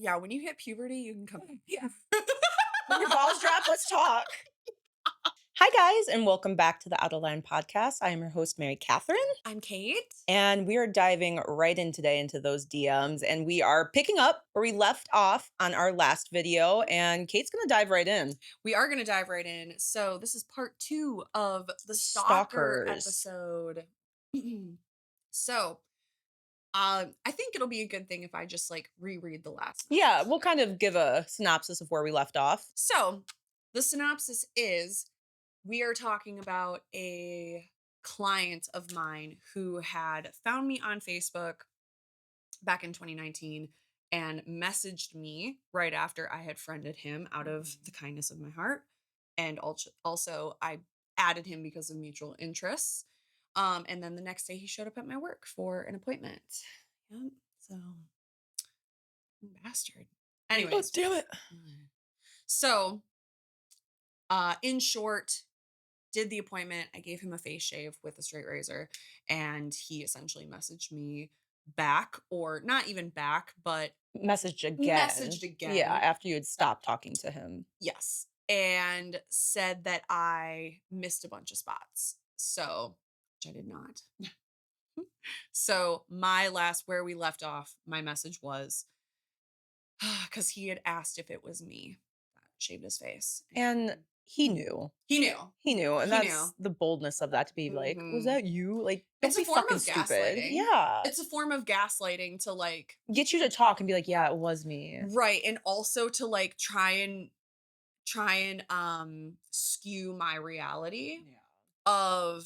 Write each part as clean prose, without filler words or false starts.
Yeah, when you hit puberty, you can come. Yeah. When your balls drop, let's talk. Hi, guys, and welcome back to the Out of Line podcast. I am your host, Mary Catherine, I'm Kate. and we are diving right in today into those DMs, and we are picking up where we left off on our last video, and Kate's going to dive right in. We are going to dive right in. So this is part 2 of the Stalker Stalkers. episode. So, I think it'll be a good thing if I just like reread the last. Yeah, message. we'll kind of give a synopsis of where we left off. So, the synopsis is we are talking about a client of mine who had found me on Facebook back in 2019 and messaged me right after I had friended him out of the kindness of my heart. And also I added him because of mutual interests. And then the next day he showed up at my work for an appointment. Yep. So, bastard. Anyways. damn it. So, in short, did the appointment. I gave him a face shave with a straight razor, and he essentially messaged me back, or not even back, but Messaged again. Yeah, after you had stopped talking to him. yes, and said that I missed a bunch of spots. So, which I did not. So, where we left off, my message was because he had asked if it was me that shaved his face. And he knew. He knew. And that's the boldness of that, to be like, was that you? Like, don't It's be a form fucking of stupid. gaslighting. Yeah. It's a form of gaslighting to like Get you to talk and be like, yeah, it was me. right, and also to like try and skew my reality of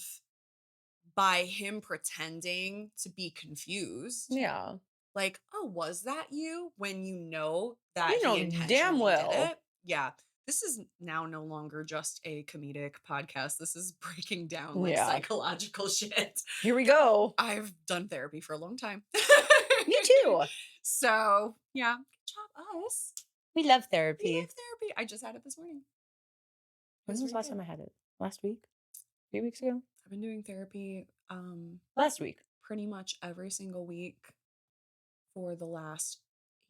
by him pretending to be confused. Yeah. Like, oh, was that you? When you know that You know he intentionally damn well. did it. Yeah. This is now no longer just a comedic podcast. This is breaking down like psychological shit. Here we go. I've done therapy for a long time. Me too. So, yeah. Good job, us. We love therapy. We love therapy. I just had it this morning. When was the last time I had it? Last week? 3 weeks ago? I've been doing therapy last week. Pretty much every single week for the last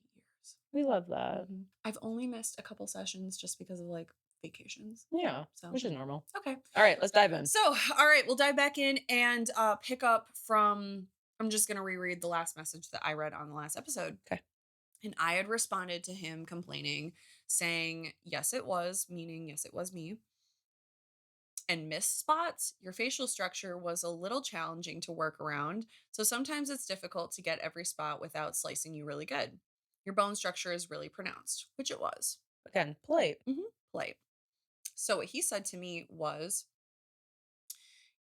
8 years. We love that. Mm-hmm. I've only missed a couple sessions just because of like vacations. Yeah, so which is normal. Okay. All right, let's dive in. So, all right, we'll dive back in and pick up from, I'm just going to reread the last message that I read on the last episode. Okay. And I had responded to him complaining, saying, yes, it was, meaning yes, it was me. And missed spots, your facial structure was a little challenging to work around, so sometimes it's difficult to get every spot without slicing you really good. Your bone structure is really pronounced, which it was. Again, polite. Polite. So what he said to me was,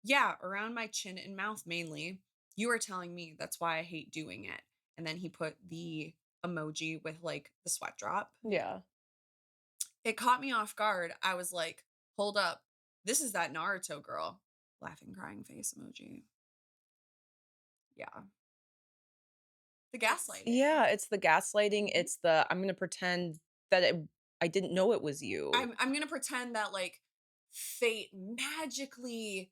yeah, around my chin and mouth mainly. You are telling me that's why I hate doing it. And then he put the emoji with like the sweat drop. Yeah. It caught me off guard. I was like, hold up. This is that Naruto girl. Laughing, crying face emoji. Yeah. The gaslighting. Yeah, it's the gaslighting. It's the, I'm going to pretend that I didn't know it was you. I'm going to pretend that like fate magically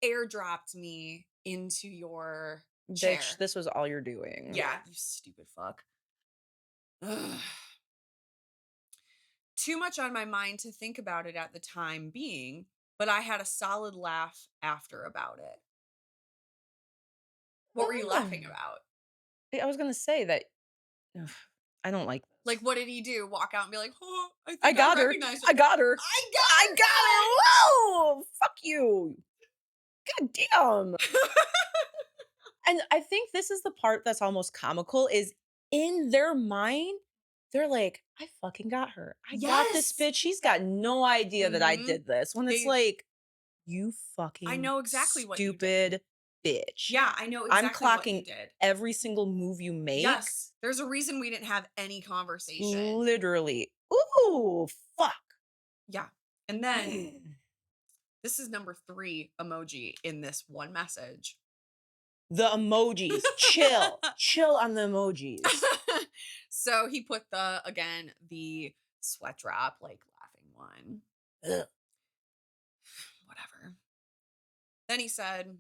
airdropped me into your chair. Bitch, this was all you're doing. Yeah, you stupid fuck. Ugh. Too much on my mind to think about it at the time being, but I had a solid laugh after about it. What were you laughing about? I was going to say that I don't like this. Like, what did he do? Walk out and be like, oh, I got her. I got her. I got her. Whoa! Fuck you. God damn. And I think this is the part that's almost comical is in their mind, they're like, I fucking got her. I got this bitch. She's got no idea that I did this. When it's like, you fucking I know exactly what stupid bitch. Yeah, I know exactly I'm clocking what you did. Every single move you make. Yes. There's a reason we didn't have any conversation. Literally. Ooh, fuck. Yeah. And then this is number 3 emoji in this one message. The emojis. Chill. Chill on the emojis. So he put the sweat drop, like laughing one. Ugh. Whatever. Then he said,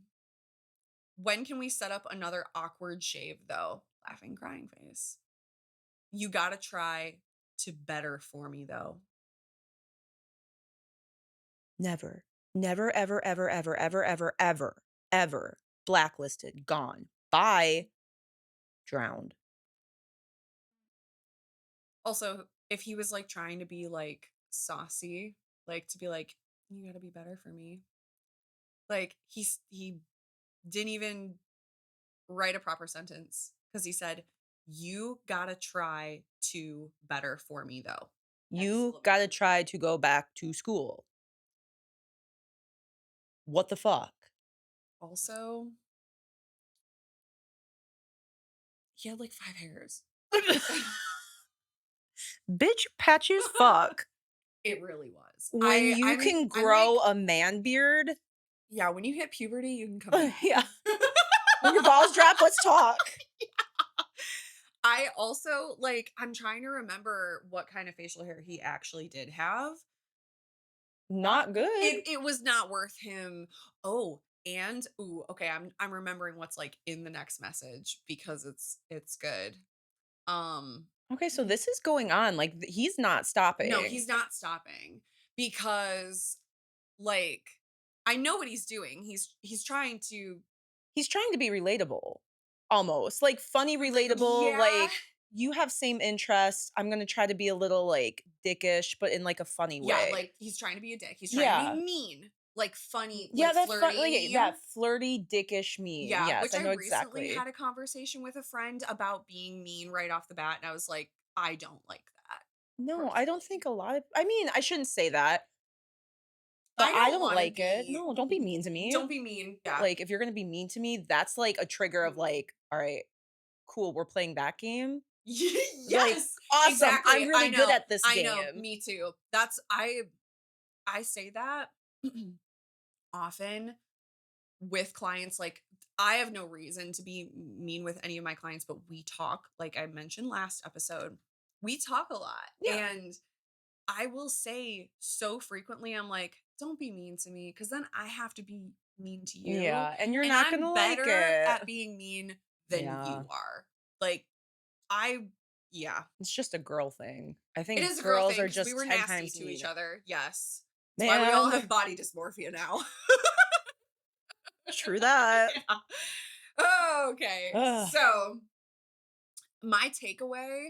when can we set up another awkward shave though? Laughing, crying face. You gotta try to better for me though. Never. Never, ever, ever, ever, ever, ever, ever, ever. Blacklisted. Gone. Bye. Drowned. Also, if he was like trying to be like saucy, like to be like, you gotta be better for me. Like he didn't even write a proper sentence because he said, you gotta try to better for me though. You gotta Exclamation point. try to go back to school. What the fuck? Also, he had like 5 hairs. Bitch, patchy as fuck. It really was. When you can I'm like, grow a man beard. yeah, when you hit puberty, you can come back. Yeah. When your balls drop, let's talk. I also like I'm trying to remember what kind of facial hair he actually did have. Not good. It was not worth him. Oh, and ooh, okay, I'm remembering what's like in the next message because it's good. Um Okay, so this is going on. Like he's not no, stopping. he's not stopping because like I know what he's doing. He's trying to He's trying to be relatable. Almost. Like funny relatable, yeah. like you have same interests. I'm gonna try to be a little like dickish, but in like a funny Yeah, way. like he's trying to be a dick. He's trying to be Yeah. mean, like funny, Yeah, like that fun like flirty. that flirty, dickish mean. Yeah, Yes, which I I know recently exactly. had a conversation with a friend about being mean right off the bat. And I was like, I don't like that No, I don't personally. think a lot of I mean, I shouldn't say that, but I I don't don't want to like it. be, No, don't be mean to me. don't be mean. Yeah. Like if you're gonna be mean to me, that's like a trigger of like, all right, cool, we're playing that game. Like, Yes, awesome. I'm exactly. really good at this I know. game. Me too. I say that often with clients. Like, I have no reason to be mean with any of my clients, but we talk, like I mentioned last episode, we talk a lot. Yeah. And I will say so frequently, I'm like, don't be mean to me because then I have to be mean to you. Yeah, and you're And not I'm gonna like better it. at being mean than Yeah. you are. Like, I, yeah, It's just a girl thing. I it think is a girl girls thing are because we just were 10 nasty times to each meaner. other. Yes. That's why we all Man, have body dysmorphia now. true that. Yeah. Okay. Ugh. So, my takeaway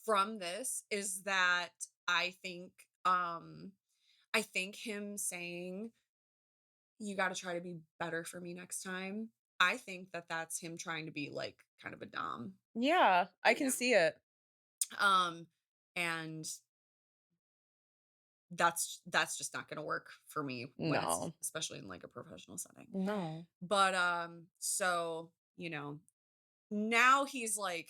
from this is that I think, um, I think him saying, you got to try to be better for me next time. I think that that's him trying to be like kind of a dom, Yeah, I you can know. see it. Um and that's just not going to work for me when it's No. especially in like a professional setting. No. But so, now he's like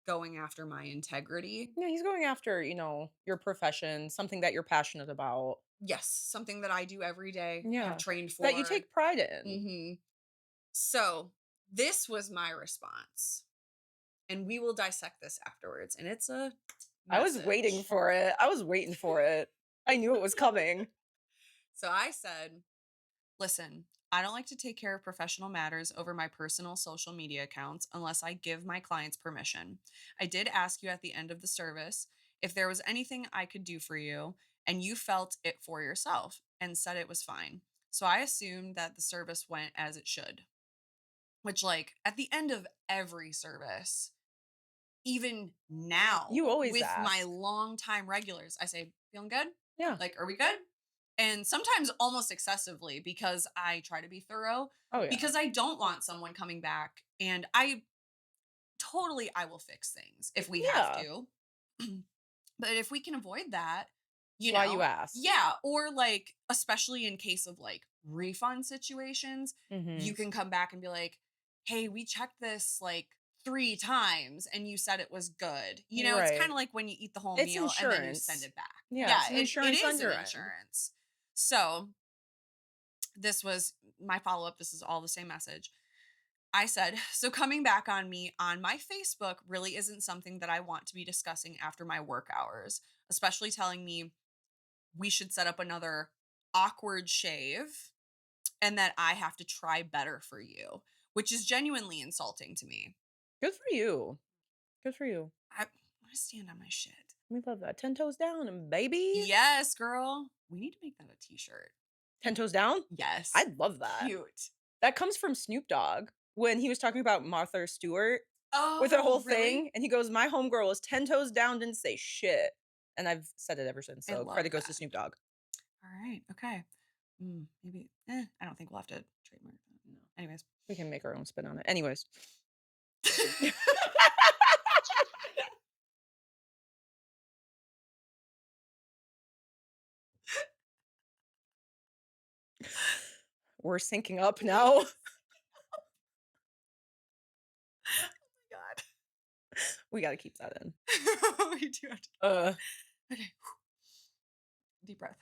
going after my integrity. Yeah, he's going after, your profession, something that you're passionate about. Yes, something that I do every day, have Yeah. trained That you for. take pride in. Mhm. So, this was my response. And we will dissect this afterwards. And it's a I was waiting message. for it. I was waiting for it. I knew it was coming. So I said, listen, I don't like to take care of professional matters over my personal social media accounts unless I give my clients permission. I did ask you at the end of the service if there was anything I could do for you, and you felt it for yourself and said it was fine. So I assumed that the service went as it should, which, like, at the end of every service, even now You always with my ask. longtime regulars, I say, feeling good? Yeah. Like, are we good? And sometimes almost excessively because I try to be thorough Oh, yeah. because I don't want someone coming back, and I will fix things if we have Yeah. to. But if we can avoid that, That's why you ask. yeah, or like especially in case of like refund situations, Mhm. you can come back and be like, "Hey, we checked this like 3 times and you said it was good." It's kind Right. of like when you eat the whole It's meal and then you send insurance. it back. Yeah, Yeah, it's an it insurance is on an your end. insurance. So, this was my follow-up. This is all the same message. I said, so coming back on me on my Facebook really isn't something that I want to be discussing after my work hours, especially telling me we should set up another awkward shave and that I have to try better for you, which is genuinely insulting to me. Good for you. Good for you. I'm gonna stand on my shit. We love that. 10 toes down, baby. Yes, girl. We need to make that a t-shirt. 10 toes down? Yes. I love that. Cute. That comes from Snoop Dogg when he was talking about Martha Stewart with her whole Oh, really? thing, and he goes, "My homegirl was 10 toes down, didn't say shit." And I've said it ever since, I so love credit goes to that. Snoop Dogg. All right. Okay. Maybe. I don't think we'll have to trademark that. No. Anyways. We can make our own spin on it. Anyways. We're syncing up now. God. We gotta keep that in. We do have to. Okay. Deep breath.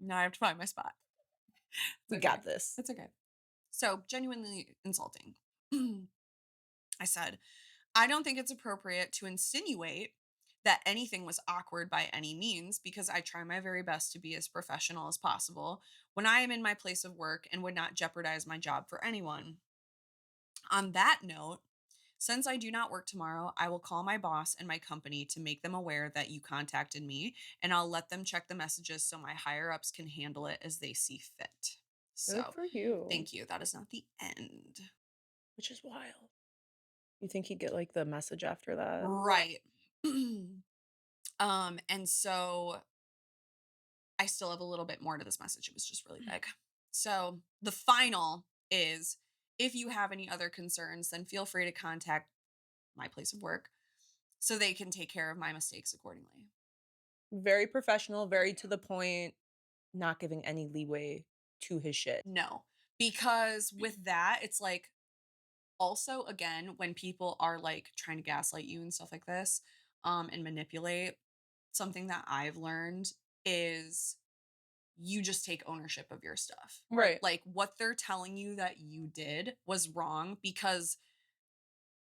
Now I have to find my spot. We It's got okay. this. It's okay. So, genuinely insulting. I said, I don't think it's appropriate to insinuate that anything was awkward by any means because I try my very best to be as professional as possible when I am in my place of work and would not jeopardize my job for anyone. On that note, since I do not work tomorrow, I will call my boss and my company to make them aware that you contacted me, and I'll let them check the messages so my higher ups can handle it as they see fit. Good So, for you. thank you. That is not the end. Which is wild. You think he'd get, like, the message after that? Right. And so I still have a little bit more to this message. It was just really big. So the final is if you have any other concerns, then feel free to contact my place of work so they can take care of my mistakes accordingly. Very professional, very to the point, not giving any leeway to his shit. No, because with that, it's like also, again, when people are like trying to gaslight you and stuff like this, and manipulate, something that I've learned is you just take ownership of your stuff. Right. Like what they're telling you that you did was wrong because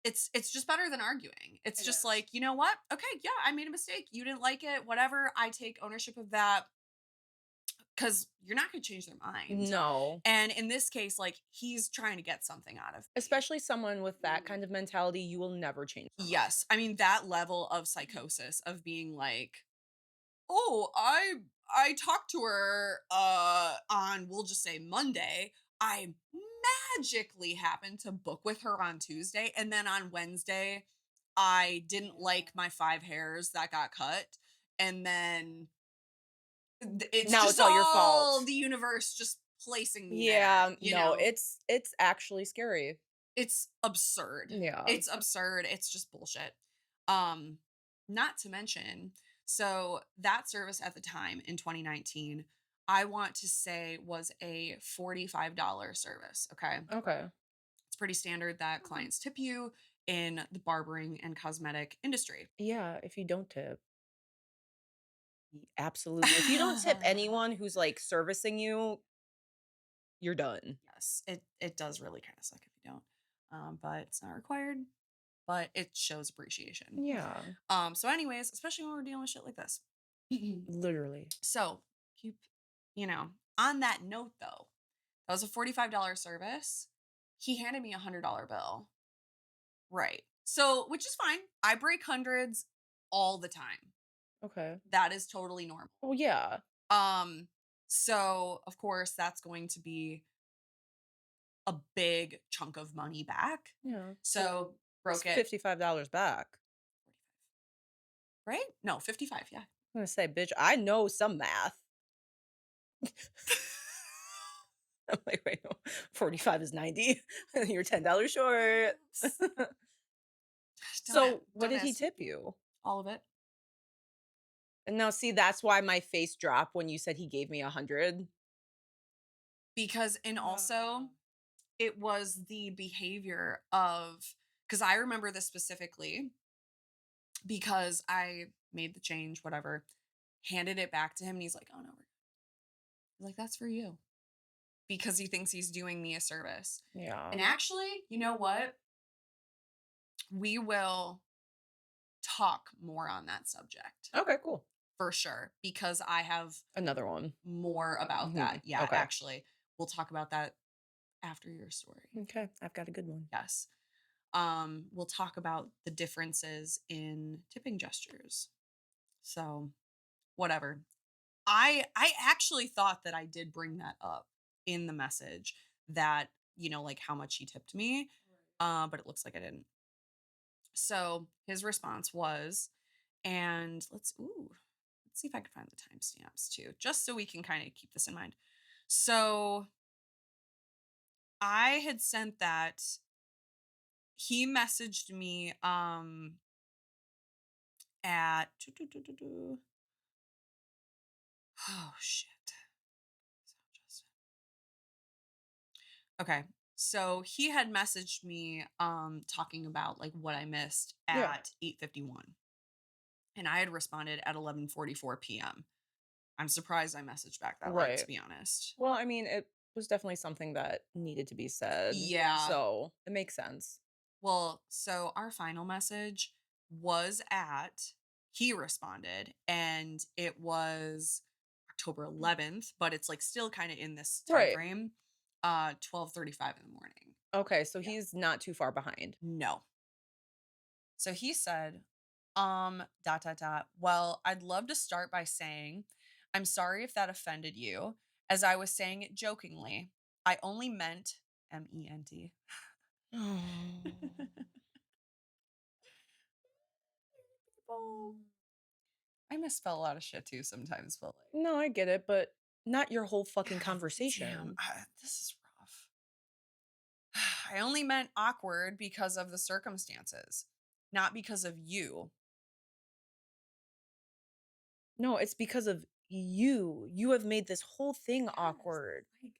it's just better than arguing. It's It just is. like, you know what? Okay, yeah, I made a mistake. You didn't like it, whatever. I take ownership of that cuz you're not going to change their mind. No. And in this case, like he's trying to get something out of me. Especially someone with that kind of mentality, you will never change their mind. Yes. I mean that level of psychosis of being like, "Oh, I talked to her on we'll just say Monday. I magically happened to book with her on Tuesday and then on Wednesday I didn't like my 5 hairs that got cut and then it's Now just it's all your fault. the universe just placing me there, Yeah, you no, know? it's actually scary. It's absurd. Yeah. It's absurd. It's just bullshit. Um, Not to mention, so that service at the time in 2019, I want to say was a $45 service. Okay. Okay. It's pretty standard that clients tip you in the barbering and cosmetic industry. Yeah, if you don't tip. Absolutely. If you don't tip anyone who's, like, servicing you, you're done. Yes, it does really kind of suck if you don't. But it's not required, but it shows appreciation. Yeah, So anyways, especially when we're dealing with shit like this. literally. So keep, on that note though, that was a $45 service. He handed me $100 bill. Right. So, which is fine. I break hundreds all the time. Okay. That is totally normal. Well, yeah. Um, so of course that's going to be a big chunk of money back. Yeah. So It's broke it. $55 back. Right? No, 55, yeah. I'm gonna say, bitch, I know some math. I'm like, wait, no, 45 is 90. You're $10 short. So, what did he Dumbass. tip you? All of it. And now, see, that's why my face dropped when you said he gave me 100. Because and also it was the behavior of because I remember this specifically because I made the change, whatever, handed it back to him, and he's like, "Oh no, we're like that's for you," because he thinks he's doing me a service. Yeah. And actually, you know what? We will talk more on that subject Okay, cool. for sure because I have Another one. more about that. Mhm. Yeah, Okay. actually, we'll talk about that after your story. Okay, I've got a good one. Yes. we'll talk about the differences in tipping gestures. So, whatever. I actually thought that I did bring that up in the message that, like how much he tipped me. But it looks like I didn't. So his response was, and let's see if I can find the timestamps too, just so we can kind of keep this in mind. So I had sent that. He messaged me at oh shit. Okay. So he had messaged me talking about like what I missed Yeah. at 8:51. And I had responded at 11:44 p.m. I'm surprised I messaged back that late, to Right. be honest. Well, I mean, it was definitely something that needed to be said. Yeah. So it makes sense. Well, so our final message was he responded, and it was October 11th, but it's like still kind of in this time Right. frame. 12:35 in the morning. Okay. So Yeah. he's not too far behind. No. So he said, dot, dot, dot. Well, I'd love to start by saying, I'm sorry if that offended you, as I was saying it jokingly. I only meant MENT. People. I misspell a lot of shit too sometimes, but like, No, I get it, but not your whole fucking God damn, conversation. this is rough. I only meant awkward because of the circumstances, not because of you. No, it's because of you. You have made this whole thing Yes, awkward. like,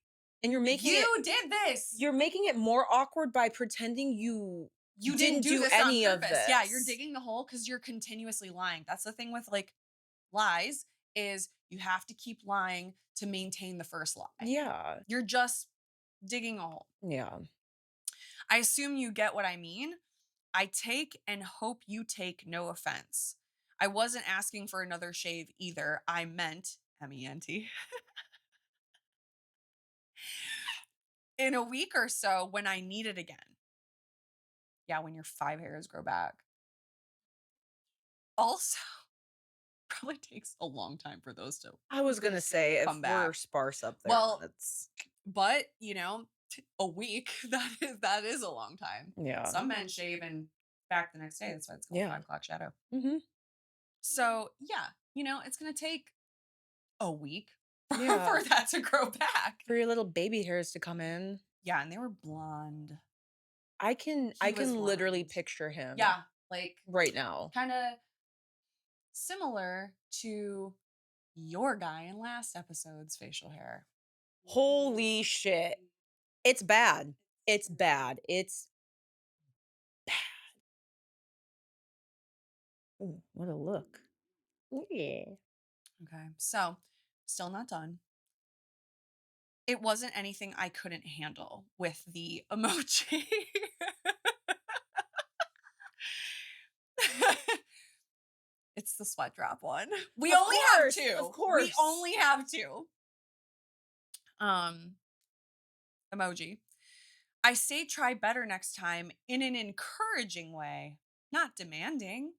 And you did this. you're making it more awkward by pretending You didn't didn't do do this on any of purpose. Yeah, you're this. digging the hole because you're continuously lying. That's the thing with like lies is you have to keep lying to maintain the first lie. Yeah. You're just digging a hole. Yeah. I assume you get what I mean. I take and hope you take no offense. I wasn't asking for another shave either. I meant MENT. In a week or so when I need it again. Yeah, when your 5 hairs grow back. Also, probably takes a long time for those to I was gonna say if come we're back. sparse up there, Well, that's but a week that is a long time. yeah. Some men shave and back the next day. That's why it's called Yeah. 5 o'clock shadow. Mm-hmm. So yeah, it's gonna take a week Yeah. for that to grow back. For your little baby hairs to come in. Yeah, and they were blonde. I can He was literally blonde. picture him. Yeah, like Right now. kind of similar to your guy in last episode's facial hair. Holy shit. It's bad. It's bad. It's bad. Ooh, what a look. Yeah. Okay, so still not done. It wasn't anything I couldn't handle with the emoji. It's the sweat drop one. We Of only course, have two. of course. We only have two. Emoji. I say try better next time in an encouraging way, not demanding.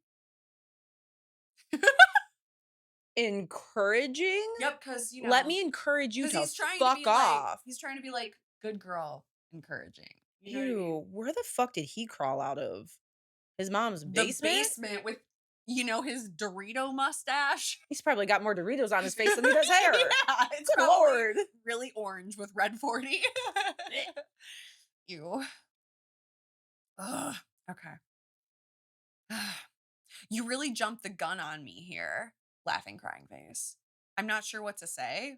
Encouraging? Yep, because Let me encourage you to he's trying to fuck be off. he's trying to be like good girl, encouraging. You know what I mean? Ew, where the fuck did he crawl out of? His mom's The basement? basement with his Dorito mustache. He's probably got more Doritos on his face than he does hair. Yeah, it's Good probably lord. really orange with red 40. Ew. Ugh. Okay. You really jumped the gun on me here. Laughing, crying face. I'm not sure what to say.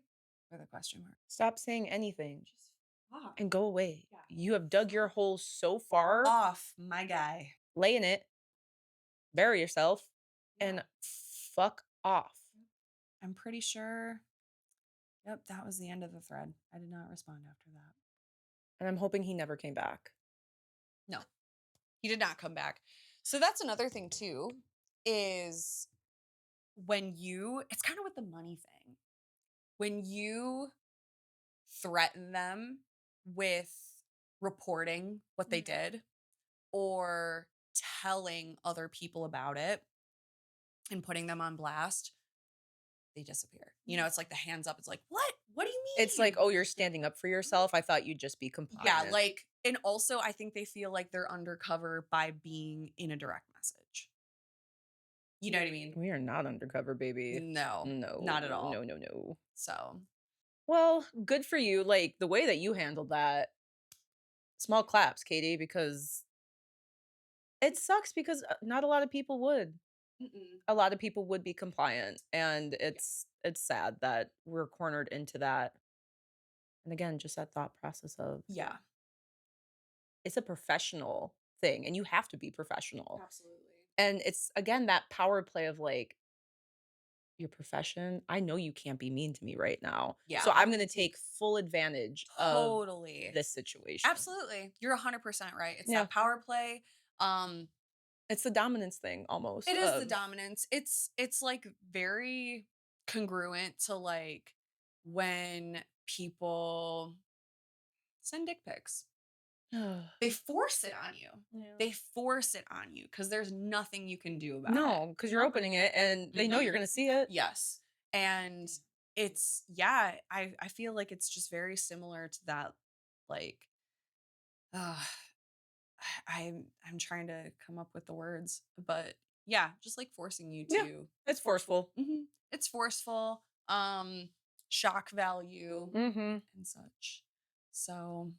With a question mark. Stop saying anything Just fuck. and go away. Yeah. You have dug your hole so far. Off, my guy. Lay in it, bury yourself, Yeah. and fuck off. I'm pretty sure. Yep, that was the end of the thread. I did not respond after that. And I'm hoping he never came back. No, he did not come back. So that's another thing too, is it's kind of with the money thing. When you threaten them with reporting what they did or telling other people about it and putting them on blast, they disappear. You know, it's like the hands up. It's like, what? What do you It's mean? like, "Oh, you're standing up for yourself? I thought you'd just be Yeah, compliant." like, and also I think they feel like they're undercover by being in a direct message. You know what I mean? We are not undercover, baby. No, No, not at all. no, no, no. So, Well, good for you. Like, the way that you handled that, small claps, Katie, because it sucks because, not a lot of people would. mm-mm. A lot of people would be compliant, and Yeah. it's sad that we're cornered into that. And again, just that thought process of Yeah, it's a professional thing, and you have to be professional. absolutely. And it's again that power play of like your profession. I know you can't be mean to me right now. Yeah, So I'm I'm going to gonna take take full advantage of totally. this situation. Absolutely. You're 100% right. It's Yeah. that power play. Um, It's the dominance thing almost it is the of dominance. It's like very congruent to like when people send dick pics. They force it on you. Yeah. They force it on you because there's nothing you can do about it. No, because you're opening it and they know Mhm. you're going to see it. Yes. And it's yeah, I feel like it's just very similar to that like uh I'm trying to come up with the words, but yeah, just like forcing you Yeah. to It's forceful. it's forceful, shock value Mhm. and such. So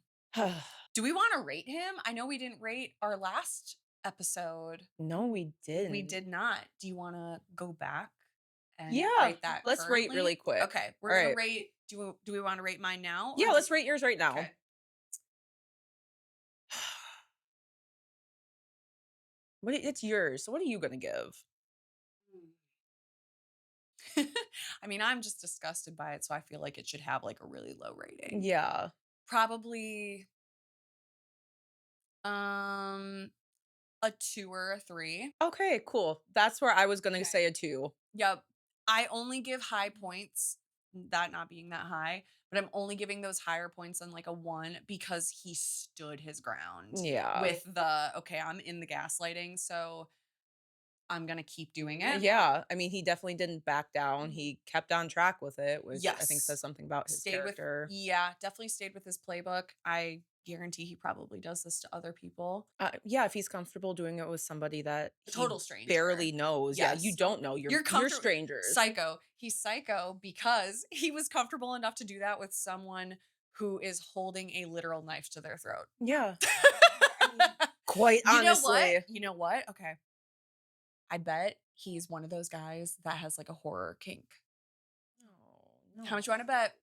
do we want to rate him? I know we didn't rate our last episode. No, we We didn't. did not. Do you want to go back and Yeah. rate that Let's rate really currently? quick. Okay, we're All gonna right. rate. Do we want to rate mine now or Yeah, let's rate yours right now. okay? It's yours. So what are you going to give? I mean, I'm just disgusted by it, so I feel like it should have like a really low rating. Yeah. Probably um a 2 or a 3. Okay, cool. That's where I was going to Okay. say a 2. Yep. I only give high points, that not being that high, but I'm only giving those higher points on like a 1 because he stood his ground Yeah. with the okay, I'm in the gaslighting, so I'm going to keep doing it. Yeah, I mean, he definitely didn't back down. He kept on track with it, which I think Yes. says something about his Stayed with character. yeah, definitely stayed with his playbook. I guarantee he probably does this to other people. Yeah, if he's comfortable doing it with somebody that A he total stranger. barely knows. Yeah, you Yes. don't know. You're Comfortable strangers. psycho. He's psycho because he was comfortable enough to do that with someone who is holding a literal knife to their throat. Yeah, quite You know what? honestly. You know what? Okay. I bet he's one of those guys that has like a horror kink. Oh, How much you want to bet?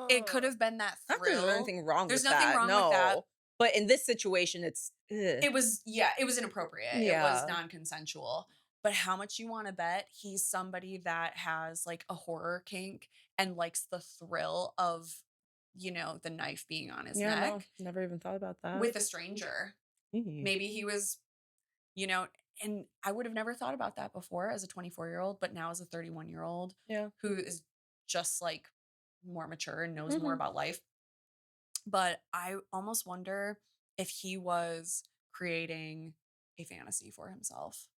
It could no. have been that Not that there's thrill. anything wrong There's with nothing that. wrong with that. No. But in this situation, it's ugh. It was yeah, it was inappropriate. It was Yeah. non-consensual. But how much you want to bet he's somebody that has like a horror kink and likes the thrill of, you know, the knife being on his Yeah, no, neck never even thought about that. with a stranger. Eee. Maybe he was, you know, and I would have never thought about that before as a 24-year-old, but now as a 31-year-old Yeah. who is just like more mature and knows more Mhm. about life. But I almost wonder if he was creating a fantasy for himself.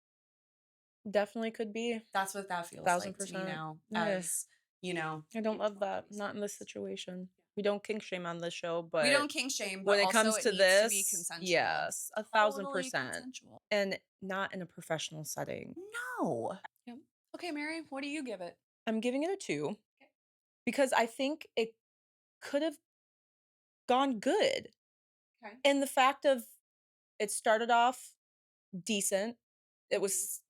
Definitely could be. That's what that feels like to me 1000%. now Yeah. as, you know, I don't love that. Not in this situation. We don't kink shame on this show, we but don't kink shame, but when it also comes it to needs to be this, consensual. yes, Totally 1000%. consensual. And not in a professional setting. No. Yep. Okay, Mary, what do you give it? I'm giving it a 2 Okay. because I think it could have gone good. Okay. And the fact of it started off decent. It Mhm. was,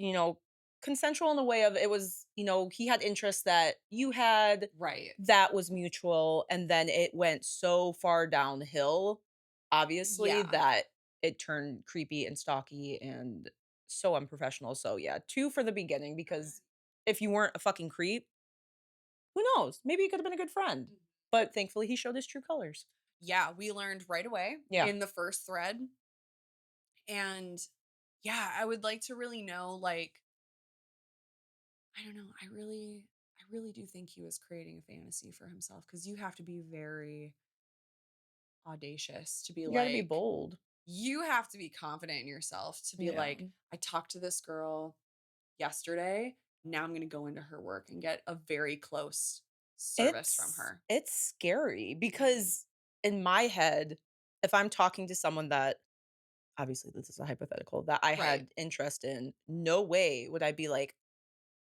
consensual in the way of it was, he had interests that you had, Right. that was mutual, and then it went so far downhill, obviously, Yeah. that it turned creepy and stalky and so unprofessional. So yeah, 2 for the beginning because if you weren't a fucking creep, who knows? Maybe he could have been a good friend. Mhm. But thankfully he showed his true colors. Yeah, we learned right away Yeah. in the first thread. And yeah, I would like to really know, like, I don't know. I really do think he was creating a fantasy for himself because you have to be very audacious to be You got to be like, bold. you have to be confident in yourself to be Yeah. like, I talked to this girl yesterday. Now I'm going to go into her work and get a very close service from her. It's scary Mhm. because in my head, if I'm talking to someone that obviously this is a hypothetical that I Right. had interest in, no way would I be like,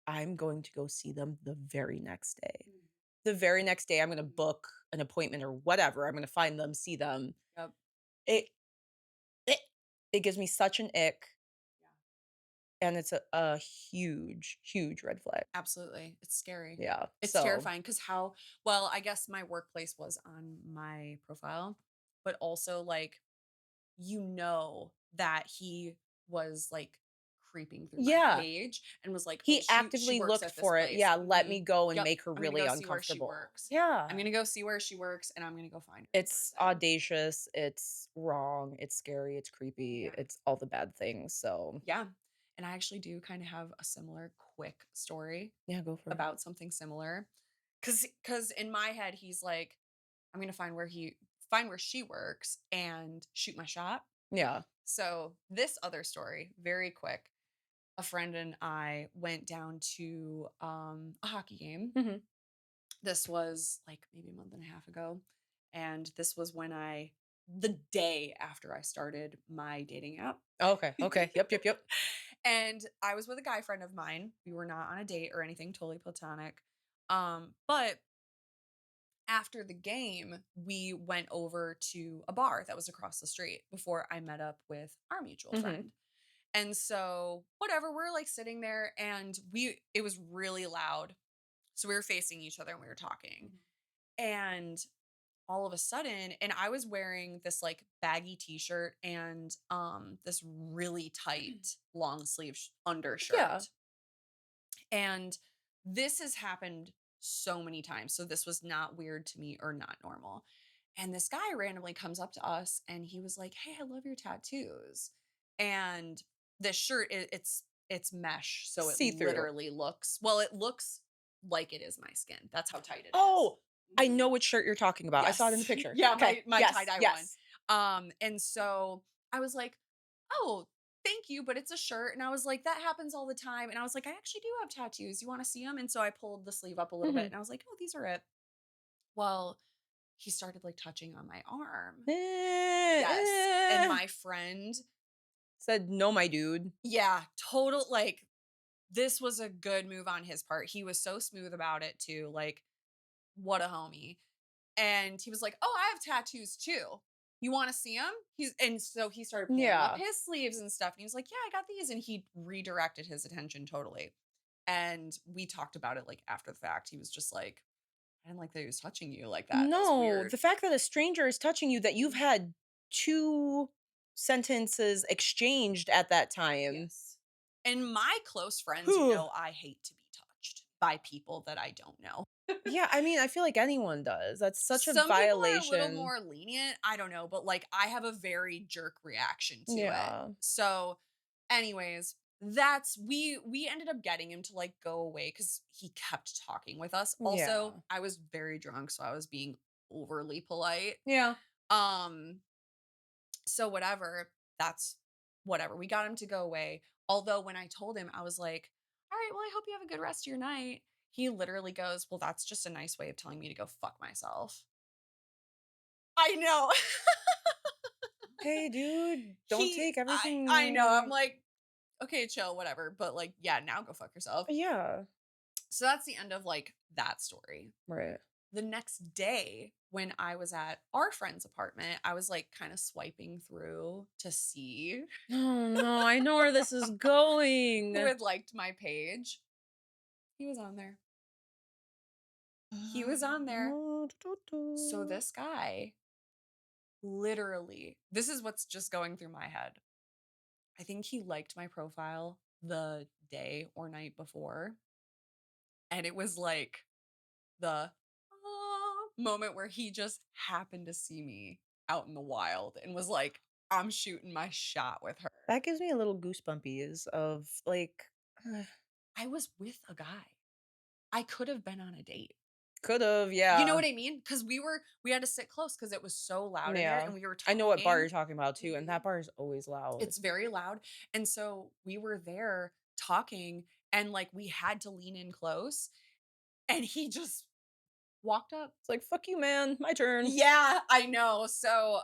I'm going to go see them the very next day. Mhm. The very next day, I'm gonna book an appointment or whatever. I'm gonna find them, see them. Yep. It it, it gives me such an ick, Yeah. and it's a huge, huge red flag. Absolutely. It's scary. Yeah. It's So terrifying because how, well, I guess my workplace was on my profile, but also like, that he was like creeping through my yeah, page and was like, "Oh, he she actively works looked at this for it. place. Yeah, let me go and Yep, make her I'm gonna really go see where she uncomfortable. works. I'm Yeah. gonna go see where she works, and I'm gonna go find her in It's person." audacious, it's wrong, it's scary, it's creepy, Yeah. it's all the bad things. So Yeah. And I actually do kind of have a similar quick story yeah, go for it. about something similar. Cause in my head, he's like, I'm gonna find where she works and shoot my shot. Yeah. So this other story, very quick. A friend and I went down to a hockey game. Mhm. This was like maybe a month and a half ago. And this was the day after I started my dating app. Okay. Okay. Yep. Yep. Yep. And I was with a guy friend of mine. We were not on a date or anything, totally platonic. But after the game, we went over to a bar that was across the street before I met up with our mutual Mhm. friend. And so, whatever, we're like sitting there and it was really loud. So we were facing each other and we were talking. And all of a sudden, and I was wearing this like baggy t-shirt and this really tight long sleeve Yeah. undershirt. And this has happened so many times. So this was not weird to me or not normal. And this guy randomly comes up to us and he was like, "Hey, I love your tattoos." And this shirt, it's mesh. So it See through. literally looks, well, it looks like it is my skin. That's how tight it is. Oh, I Mhm. know which shirt you're talking about. I saw it in the Yes. picture. Yeah, Okay. my Yes. tie-dye one. Yes. And so I was like, "Oh, thank you, but it's a shirt." And I was like, "That happens all the time." And I was like, "I actually do have tattoos. You want to see them?" And so I pulled the sleeve up a little bit Mhm. and I was like, "Oh, these are it." Well, he started like touching on my arm. Eh, Yes. And eh. my friend, Said, "No, my dude." yeah, total like this was a good move on his part. He was so smooth about it too. Like, what a homie. And he was like, "Oh, I have tattoos too. You want to see them?" And so he started pulling up Yeah. his sleeves and stuff. And he was like, "Yeah, I got these." And he redirected his attention totally. And we talked about it like after the fact. He was just like, "I didn't like that he was touching you like that. That was No, weird." the fact that a stranger is touching you, that you've Mhm. had 2 sentences exchanged at that time. Yes. And my close friends Whew. know I hate to be touched by people that I don't know. Yeah, I mean, I feel like anyone does. That's such a Some people are a little violation. more lenient, I don't know, but, like, I have a very jerk reaction to it. Yeah. So, anyways, that's we ended up getting him to, like, go away because he kept talking with us. Also, Yeah. I was very drunk, so I was being overly polite. Yeah. Um, so whatever, that's whatever. We got him to go away. Although when I told him, I was like, "All right, well, I hope you have a good rest of your night." He literally goes, "Well, that's just a nice way of telling me to go fuck myself." I know. Okay, dude, don't He take I know. I'm everything. like, "Okay, chill, whatever." But like, yeah, now go fuck yourself. Yeah. So that's the end of like that story. Right. The next day, when I was at our friend's apartment, I was like kind of swiping through to see Oh, no, I know where this is going. who had liked my page. He was on there. He was on there. So this guy literally, this is what's just going through my head. I think he liked my profile the day or night before. And it was like the moment where he just happened to see me out in the wild and was like, "I'm shooting my shot with her." That gives me a little goosebumpies of, like, I was with a guy. I could have been on a date. Could've, You know yeah. what I mean? Because we had to sit close because it was so loud in there Yeah. and we were I know what bar you're talking. talking about too, and Mhm. that bar is always loud. It's very loud, and so we were there talking, and, like, we had to lean in close, and he just walked up. It's like, "Fuck you, man. My turn." Yeah, I know. So,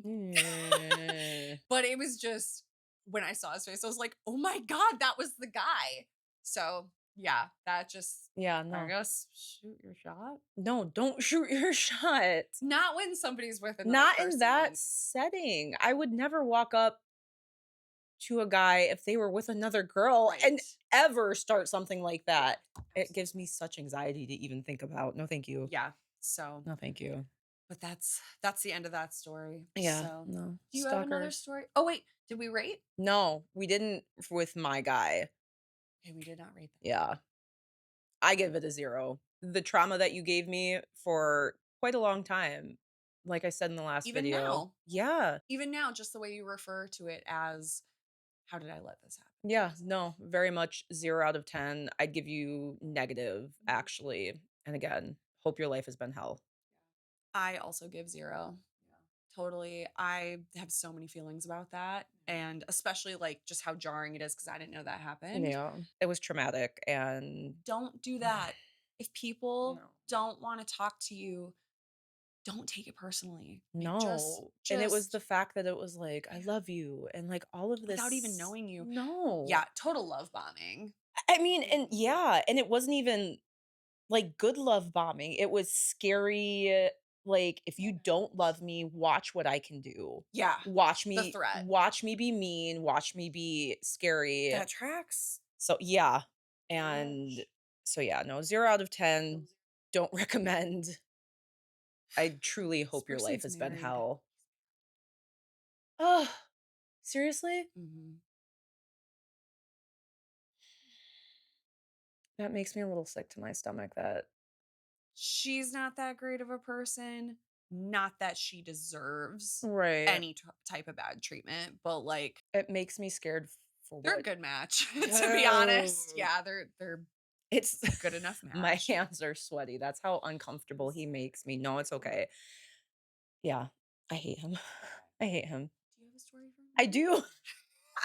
Mm. but it was just when I saw his face, I was like, "Oh my god, that was the guy." So, yeah, that just Yeah, I no. guess shoot your shot. No, don't shoot your shot. Not when somebody's with another Not in that person. setting. I would never walk up to a guy if they were with another girl and Right. ever start something like Yeah, that. It gives me absolutely. such anxiety to even think about. No, thank you. Yeah. So, No, thank you. but that's the end of that story. Yeah, So, no. do you have another Stalkers. story? Oh wait, did we rate? No, we didn't with my guy. Okay, we did not rate that. Yeah. I give it a 0. The trauma that you gave me for quite a long time, like I said in the last Even video. now. Yeah. Even now, just the way you refer to it as how did I let this happen? Yeah, Basically. no, very much 0 out of 10. I'd give you negative, Mhm. actually. And again, hope your life has been hell. I also give 0. Yeah. Totally. I have so many feelings about that, and especially, like, just how jarring it is because I didn't know that happened. Yeah, it was traumatic and Don't do that. If people no. don't wanna talk to you, don't take it personally. May just No. And it was the just fact that it was like, I yeah, love you and like all of without even this. knowing you. No. Yeah, total love bombing. I mean, and Mhm. yeah, and it wasn't even like good love bombing. It was scary. Like, if you don't love me, watch what I can do. Yeah, the threat. Watch me be mean, watch me be scary. That tracks. So yeah. Very And much. so yeah, no, 0 out of 10. Don't recommend. I truly This hope your life person's has been married. hell. Oh, seriously? Mhm. That makes me a little sick to my stomach that She's not that great of a person. Not that she deserves right. any type of bad treatment, but like It makes me scared for they're a what good match, to be honest. dude. Yeah, they're It's good enough my match. hands are sweaty. That's how uncomfortable he makes me. No, it's okay. Yeah, I hate him. Okay. I hate him. Do you have a story for I me? do.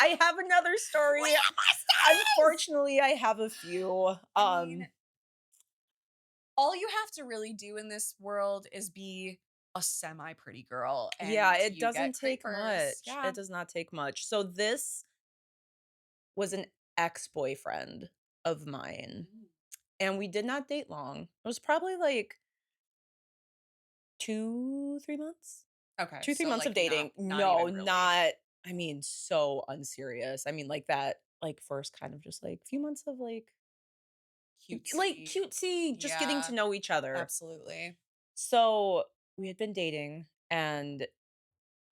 I have another We story. have more stories! Unfortunately, I have a few. I mean, all you have to really do in this world is be a semi pretty girl Yeah, and it you doesn't get take creepers. much. Yeah. It does not take much. So this was an ex-boyfriend of mine, Mm. and we did not date long. It was probably like 2, 3 months? Okay, 2, 3 so months of like not dating. not No, even really. not I mean, so unserious. I mean, like that, like, first kind of just, like, few months of, like, Cutesy. cutesy, just getting to Yeah, know each other. absolutely. So, we had been dating, and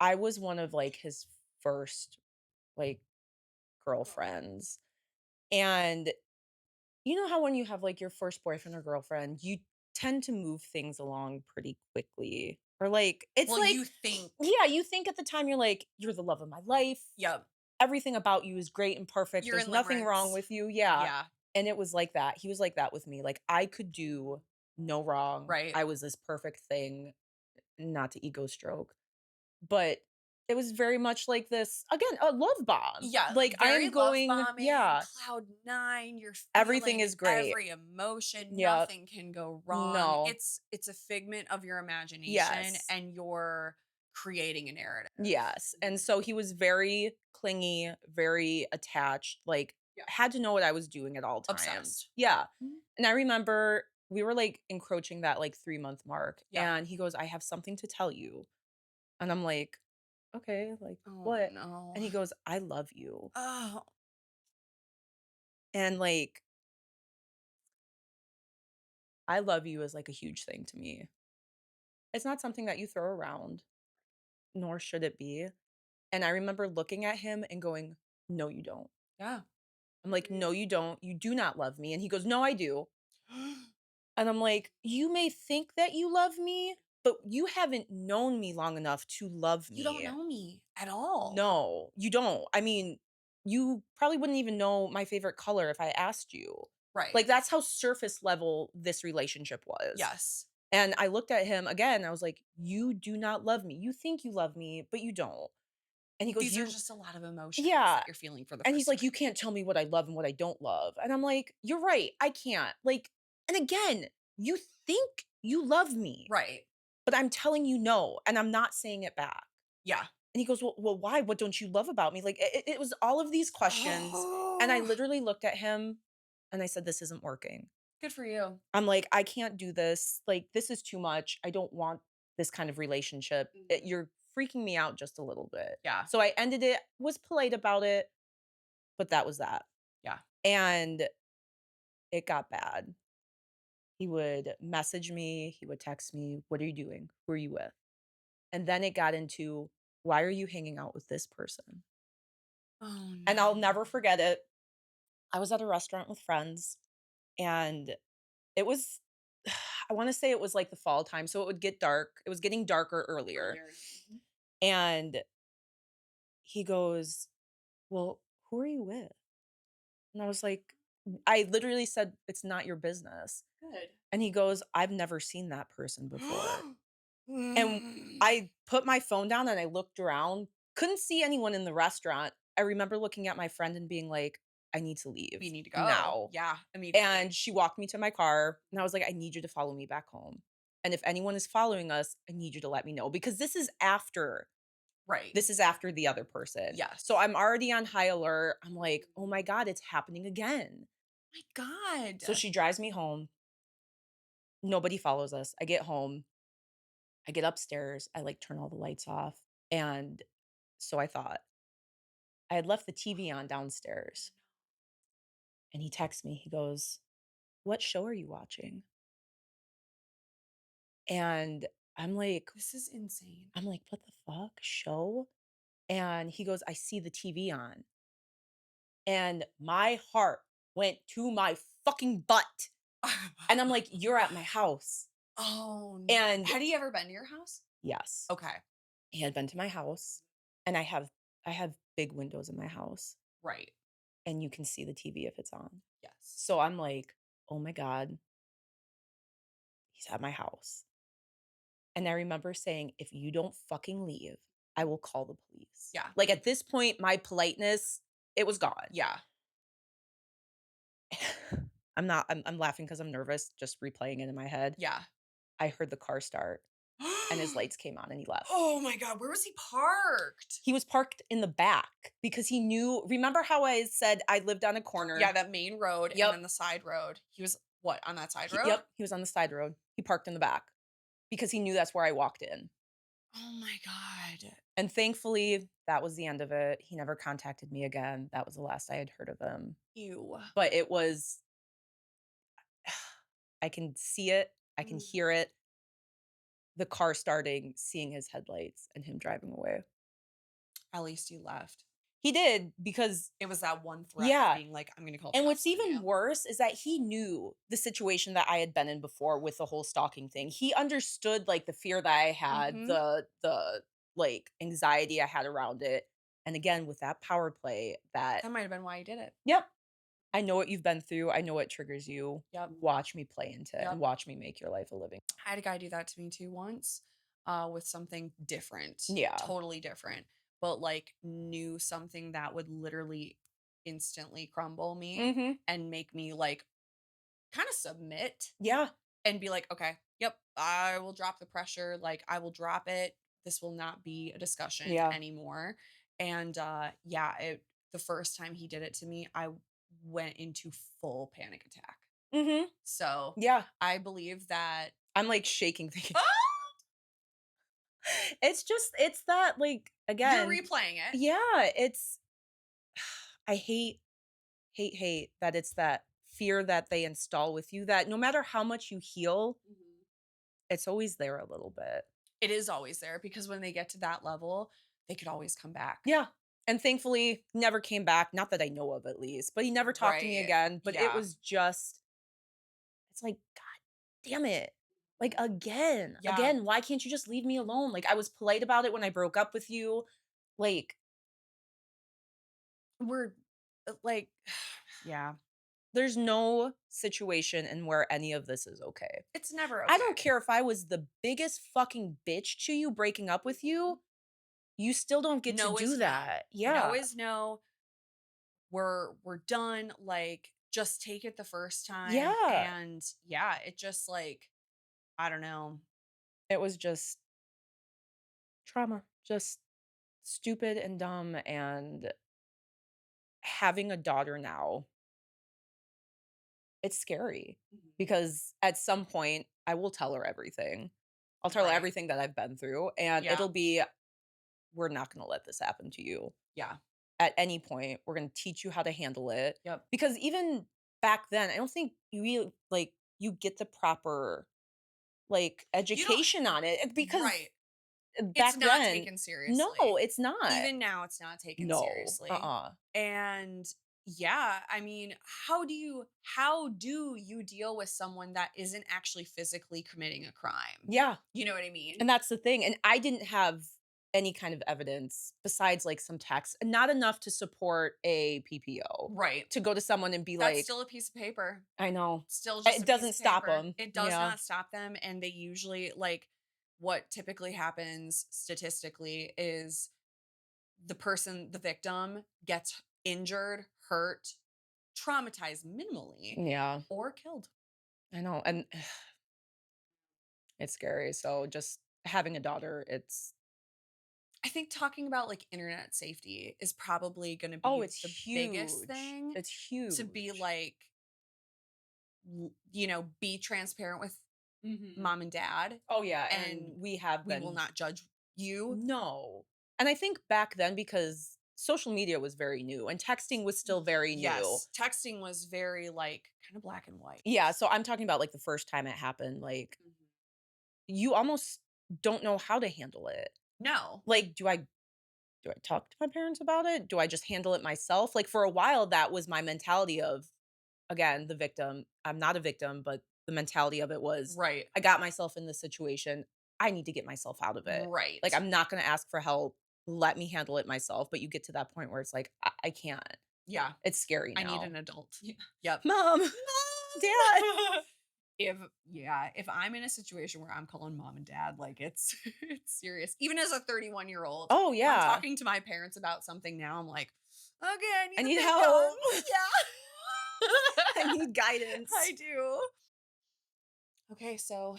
I was one of, like, his first, like, girlfriends, and you know how when you have, like, your first boyfriend or girlfriend, you tend to move things along pretty quickly, or, like it's Well, like you think yeah, you think at the time, you're like, "You're the love of my life. yep, Everything about you is great and perfect. you're There's in nothing wrong limerence. with you." Yeah, Yeah, and it was like that. He was like that with me. Like, I could do no wrong. right. I was this perfect thing, not to ego stroke, but it was very much like this again, a love bomb. Yeah, Like, I very am love going bombing, yeah, cloud 9, you're everything feeling is great. every emotion, Yeah. nothing can go wrong. No. It's a figment of your imagination Yes. and you're creating a narrative. Yes, and Mhm. so he was very clingy, very attached, like, Yeah, had to know what I was doing at all times. obsessed. Yeah, Mhm. and I remember we were, like, encroaching that, like, 3-month mark, Yeah. and he goes, "I have something to tell you." And I'm like, "Okay, like, Oh, what?" no. And he goes, "I love you." Oh, And, like, I love you is, like, a huge thing to me. It's not something that you throw around, nor should it be, and I remember looking at him and going, "No, you don't." yeah. I'm like, "No, you don't. You do not love me." And he goes, "No, I do." And I'm like, "You may think that you love me, but you haven't known me long enough to love You don't me." know me at all. No, you don't. I mean, you probably wouldn't even know my favorite color if I asked you. Right. Like, that's how surface level this relationship was. Yes. And I looked at him again, I was like, "You do not love me. You think you love me, but you don't." And he goes, These are "You." just a lot of emotions Yeah. that you're feeling for the And he's first like, "You time. can't tell me what I love and what I don't love." And I'm like, "You're right. I can't." Like, and again, you think you love me, Right. but I'm telling you no, and I'm not saying it back. Yeah. And he goes, "Well, why? What don't you love about me?" Like, it was all of these questions, and I Oh, literally looked at him, and I said, "This isn't working." good for you. I'm like, "I can't do this. Like, this is too much. I don't want this kind of relationship. Mhm. You're freaking me out just a little bit." Yeah. So I ended it, was polite about it, but that was that. Yeah. And it got bad. He would message me, he would text me, "What are you doing? Who are you with?" And then it got into, "Why are you hanging out with this person?" Oh, And I'll no. never forget it. I was at a restaurant with friends, and it was I wanna say it was, like, the fall time, so it would get dark. It was getting darker earlier, Earlier. Mhm. and he goes, "Well, who are you with?" And I was like, I literally said, "It's not your business." Good. And he goes, "I've never seen that person before." And Mm. I put my phone down and I looked around, couldn't see anyone in the restaurant. I remember looking at my friend and being like, "I need to We leave need to go. now." Yeah, And immediately. she walked me to my car and I was like, "I need you to follow me back home. And if anyone is following us, I need you to let me know because Right. this is after the other person." So Yes. I'm already on high alert. I'm like, "Oh my God, it's happening again." My God. So she drives me home. Nobody follows us. I get home. I get upstairs. I like turn all the lights off. And so I thought, I had left the TV on downstairs and he texts me. He goes, "What show are you watching?" And I'm like, This is insane. "What the fuck? Show?" And he goes, "I see the TV on." And my heart went to my fucking butt. And I'm like, "You're at my house." Oh, n And had he ever been to your house? yes, Okay. he had been to my house and I have big windows in my house Right. and you can see the TV if it's on. Yes. So I'm like, "Oh my God, he's at my house." And I remember saying, "If you don't fucking leave, I will call the police." Yeah. Like at this point, my politeness, it was gone. Yeah. I'm laughing because I'm nervous, just replaying it in my head. Yeah. I heard the car start and his lights came on and he left. Oh my God, where was he parked? He was parked in the back because he knew, remember how I said I lived on a Yeah, corner? that main road and Yep. then the side road. He was what, on that side road? Yep, he was on the side road. He parked in the back because he knew that's where I walked in. Oh my God. And thankfully, that was the end of it. He never contacted me again. That was the last I had heard of him. Ew. But it was I can see it, I can Mm. hear it, the car starting, seeing his headlights, and him driving away. At least you left. He did because It was that one threat of yeah, being like, "I'm gonna call the and what's cops on even you." worse is that he knew the situation that I had been in before with the whole stalking thing. He understood, like, the fear that I had, Mhm. the, like, anxiety I had around it, and again, with that power play that That might have been why he did it. yep, I know what you've been through, I know what triggers you. Yep. Watch me play into it and Yep. watch me make your life a living I had a guy do that to me too once, with something different, yeah. totally different, but like knew something that would literally instantly crumble me Mhm. and make me like kind of submit Yeah, and be like, okay, yep, I will drop the pressure. Like, I will drop it. This will not be a discussion yeah. anymore. And yeah, the first time he did it to me, I went into full panic attack. Mhm. So Yeah. I believe that. I'm, like, shaking thinking Ah! it's just it's that, like, You're again replaying it. yeah, it's I hate that it's that fear that they install with you that no matter how much you heal, Mhm. it's always there a little bit. It is always there because when they get to that level, they could always come back. Yeah. And thankfully, never came back, not that I know of at least, but he never talked to me Right. again, but it Yeah. was just it's like, "God damn it." Like, again, Yeah. why can't you just leave me alone? Like, I was polite about it when I broke up with you. Like We're like, yeah. There's no situation in where any of this is okay. It's never I don't okay. care if I was the biggest fucking bitch to you breaking up with Mhm. you, you still don't get to No do is no. that. No Yeah. is no. We're done. Like, just take it the first time. Yeah. And yeah, it just like, I don't know. It was just trauma. Just stupid and dumb, and having a daughter now, it's scary Mhm. because at some point I will tell her everything. I'll tell her Right. everything that I've been through, and Yeah. it'll be, we're not going to let this happen to you. Yeah. At any point, we're going to teach you how to handle it. Yep. Because even back then, I don't think you really like you get the proper like You don't education on it because right. It's back not then, taken no, seriously. it's not. Even now, it's not taken No. seriously. And yeah, I mean, how do you deal with someone that isn't actually physically committing a crime? Yeah. You know what I mean? And that's the thing, and I didn't have any kind of evidence besides, like, some text, not enough to support a PPO, Right. to go to someone and be That's like, still a piece of paper. "I know." Still just It a piece doesn't of stop paper. them. It does Yeah. not stop them. And they usually, like, what typically happens statistically is the victim, gets injured, hurt, traumatized minimally, Yeah. or killed. I know, and it's scary, so just having a daughter, it's I think talking about, like, internet safety is probably gonna oh, be it's the biggest huge. thing It's to be huge. like, be transparent with Mhm. mom and dad, Oh, yeah, and and we have we will been. not judge you. No. And I think back then because social media was very new and texting was still very new. Yes, texting was very, like, kinda black and white. Yeah, so I'm talking about, like, the first time it happened, like, Mhm. you almost don't know how to handle it. No. Like, do I talk to my parents about it? Do I just handle it myself? Like, for a while, that was my mentality of, again, the victim. I'm not a victim, but the mentality of it was, Right. I got myself in this situation. I need to get myself out of it. Like, Right. I'm not gonna ask for help. Let me handle it myself. But you get to that point where it's like, I can't. Yeah. It's scary I need now. an adult. Yep. Mom, dad. If yeah, if I'm in a situation where I'm calling mom and dad, like, it's it's serious. Even as a 31-year-old, Oh, if I'm yeah. talking to my parents about something now, I'm like, "Okay, I I need a need big help. gun." I Yeah. need I guidance. do. Okay, so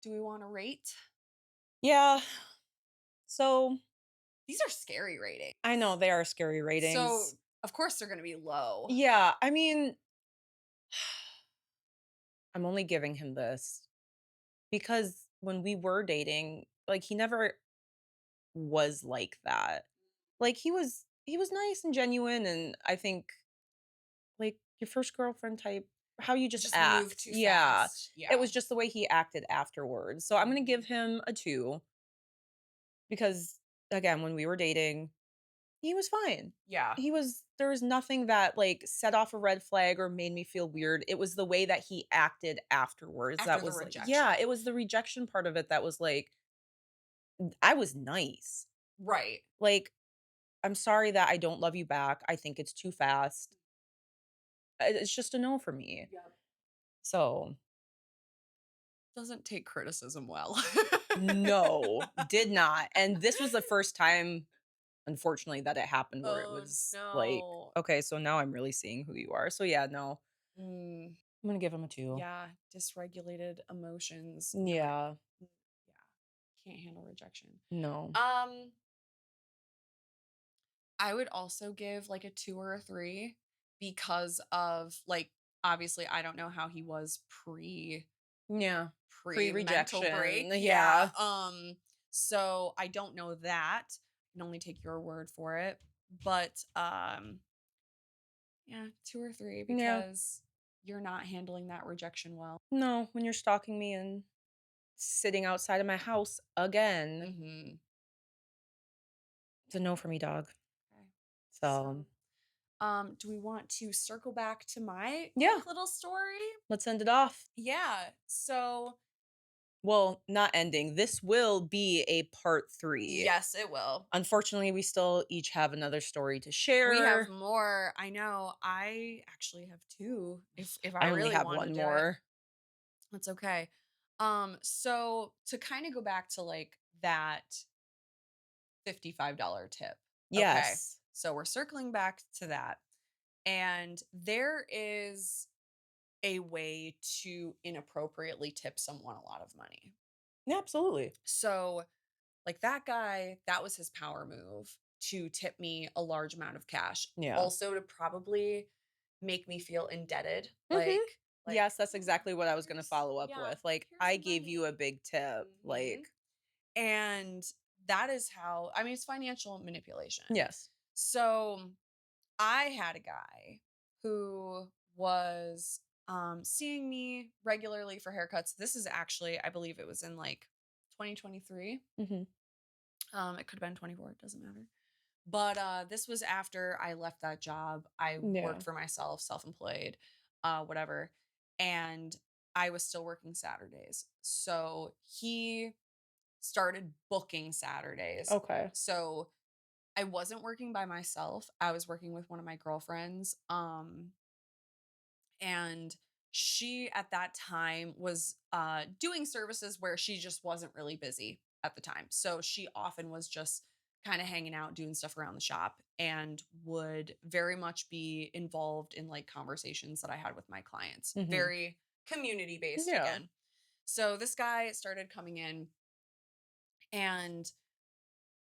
do we wanna rate? Yeah. So These are scary ratings. I know they are scary So, ratings. of course, they're gonna be low. Yeah. I mean, I'm only giving him this because when we were dating, like he never was like that. Like he was nice and genuine, and I think like your first girlfriend type, how you just Just move act. too Yeah. fast. It Yeah. was just the way he acted afterwards. So I'm gonna give Mhm. him a 2 because again, when we were dating, he was fine. Yeah. There was nothing that, like, set off a red flag or made me feel weird. It was the way that he acted afterwards After that the was like yeah, rejection. it was the rejection part of it that was like, I was nice. Right. Like, "I'm sorry that I don't love you back. I think it's too fast." It's just a no for me. Yep. So, Doesn't take criticism well. no, did not. And this was the first time, unfortunately, that it happened where it Oh, was like, no. "Okay, so now I'm really seeing who you are." So, yeah, no. Mm, I'm gonna give him a 2. yeah, dysregulated emotions, not Yeah. yeah, can't handle rejection. No. Um, I would also give, like, a 2 or a 3 because of, like, obviously, I don't know how he was Yeah. pre-mental break. Pre-rejection. Yeah, Yeah. so I don't know that. I can only take your word for it, but, yeah, 2 or 3 Yeah. because you're not handling that rejection well. No, when you're stalking me and sitting outside of my house again, Mhm. it's a no for me, dog. Okay. So, So, do we want to circle back to my yeah, quick little story? let's end it off. Yeah. So well, not ending. This will be a part 3. Yes, it will. Unfortunately, we still each have another story to We have share. more. I know. I actually have 2 if I I only really have wanted one to do it. more. That's okay. So to kind of go back to like that $55 tip. Okay. Yes. So we're circling back to that. And there is a way to inappropriately tip someone a lot of money. Yeah, absolutely. So, like that guy, that was his power move to tip me a large amount of cash. Yeah. Also to probably make me feel indebted. Mhm. Like, Yes, that's "Oh, exactly what I was gonna here's follow up yeah, with. Like, here's I some gave you a money." big tip. Mhm. And that is how I mean, it's financial manipulation. Yes. So I had a guy who was seeing me regularly for haircuts. This is actually, I believe it was in like 2023. Mhm. It could have been 24, it doesn't matter. But this was after I left that job. I worked Yeah. for myself, self-employed, whatever. And I was still working Saturdays. So he started booking Saturdays. Okay. So I wasn't working by myself. I was working with one of my girlfriends. And she at that time was doing services where she just wasn't really busy at the time. So she often was just kind of hanging out, doing stuff around the shop, and would very much be involved in like conversations that I had with my clients. Mhm. Very community based Yeah. again. So this guy started coming in and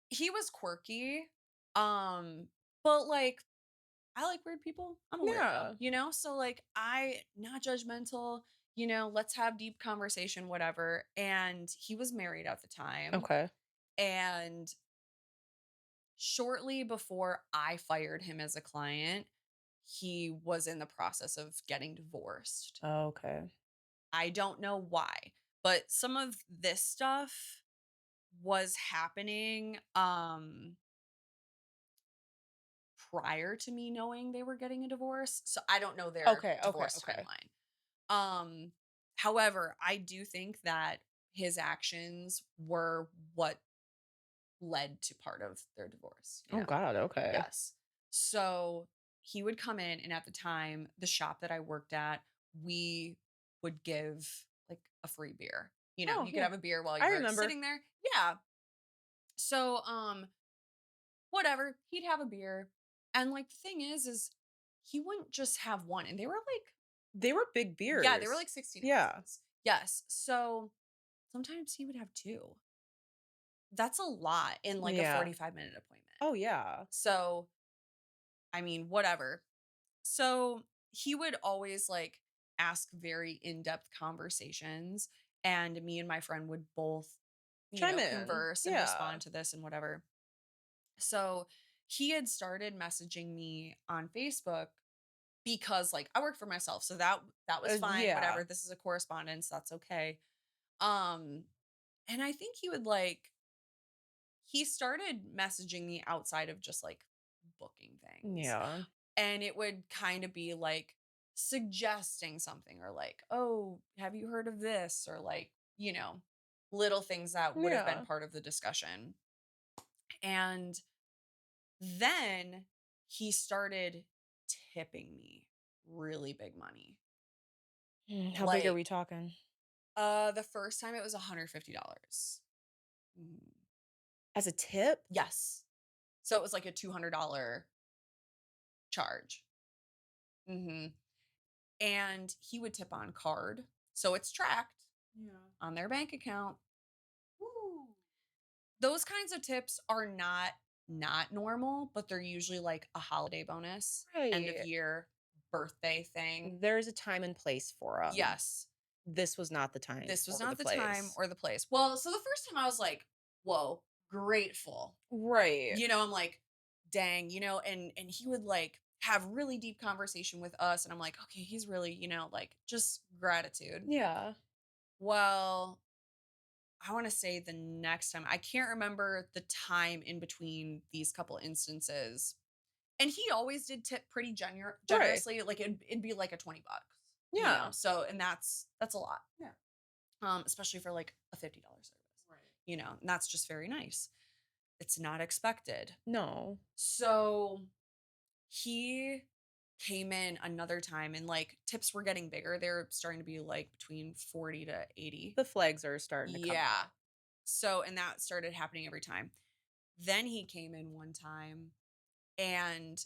he was quirky. But like I like weird people. I'm a weirdo, Yeah. you know? So like I not judgmental, let's have deep conversation, whatever. And he was married at the time. Okay. And shortly before I fired him as a client, he was in the process of getting divorced. Okay. I don't know why, but some of this stuff was happening prior to me knowing they were getting a divorce. So I don't know their Okay, okay, divorce okay. timeline. Um, However, I do think that his actions were what led to part of their divorce, Oh god, okay. Yes. So he would come in, and at the time, the shop that I worked at, we would give like a free beer. Oh, You could yeah. have a beer while I you were remember. sitting there. Yeah. So whatever, he'd have a beer. And like the thing is he wouldn't just have one. And they were like They were big yeah, they were beers. like 16 Yeah. ounces. Yes. So sometimes he would have 2. That's a lot in like a Yeah. 45-minute appointment. Oh, yeah. So, I mean, whatever. So, he would always like ask very in-depth conversations and me and my friend would both, Chime in. converse and Yeah. respond to this and whatever. So, he had started messaging me on Facebook because like I work for myself. So that was fine, Yeah. whatever. This is a correspondence, that's okay. Um and I think he started messaging me outside of just like booking things. Yeah. And it would kind of be like suggesting something or like, "Oh, have you heard of this?" or like, little things that would have been Yeah. part of the discussion. And then he started tipping me really big money. How big are Like we talking? the first time it was $150. Mm, As a tip? yes. So it was like a $200 charge. Mhm. And he would tip on card. So it's tracked on their bank account. Ooh. Those kinds of tips are not normal, but they're usually like a holiday bonus, end of Right. year, birthday thing. There's a time and place for them. Yes. This was not the time This was or the not the time place. or the place. Well, so the first time I was like, "Whoa, grateful." Right. I'm like, "Dang," and he would like have really deep conversation with us and I'm like, "Okay, he's really, like just gratitude." Yeah. Well, I want to say the next time, I can't remember the time in between these couple instances. And he always did tip pretty Right. generously. Like it'd be like a $20, Yeah. So, and that's a lot. Yeah. especially for like a $50 service, Right. and that's just very nice. It's not expected. No. So he came in another time and like tips were getting bigger. They're starting to be like between 40 to 80. The flags are starting to come Yeah. out. So, and that started happening every time. Then he came in one time and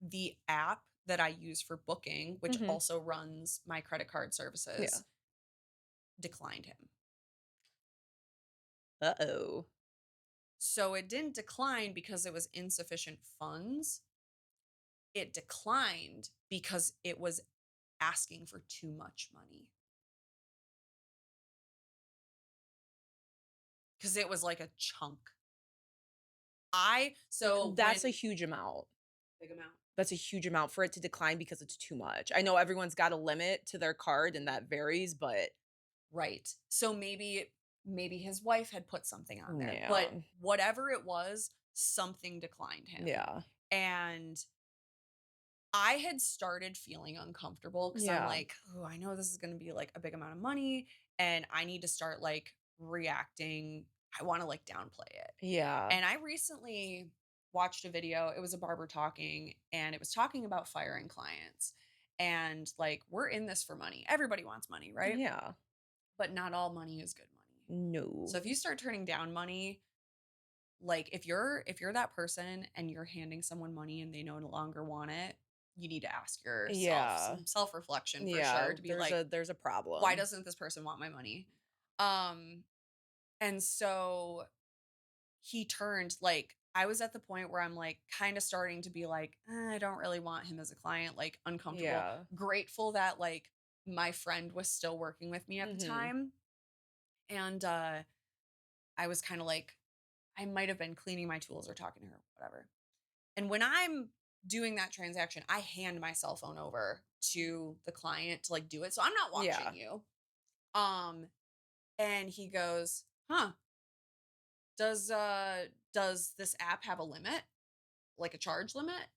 the app that I use for booking, which Mhm. also runs my credit card Yeah. services, declined him. Uh-oh. So it didn't decline because it was insufficient funds. It declined because it was asking for too much money. Because it was like a chunk. So when That's a huge amount. big amount. That's a huge amount for it to decline because it's too much. I know everyone's got a limit to their card and that varies, but Right. So maybe his wife had put something on there. But yeah. whatever it was, something declined him. Yeah. And I had started feeling uncomfortable because I'm Yeah. like, oh, I know this is going to be like a big amount of money and I need to start like reacting. I want to like downplay it. Yeah. And I recently watched a video. It was a barber talking and it was talking about firing clients. And like, we're in this for money. Everybody wants money, right? Yeah. But not all money is good money. No. So if you start turning down money, like if you're that person and you're handing someone money and they no longer want it, you need to ask yourself Yeah. some self-reflection for Yeah. sure to be like, There's a why problem. doesn't this person want my money? Um and so he turned like I was at the point where I'm like kind of starting to be like, I don't really want him as a client, like uncomfortable, Yeah. grateful that like my friend was still working with me at the Mhm. time. And I was kind of like, I might have been cleaning my tools or talking to her, whatever. And when I'm doing that transaction, I hand my cell phone over to the client to like do it. So I'm not Yeah. watching you. Um, and he goes, huh, does this app have a limit? Like a charge limit?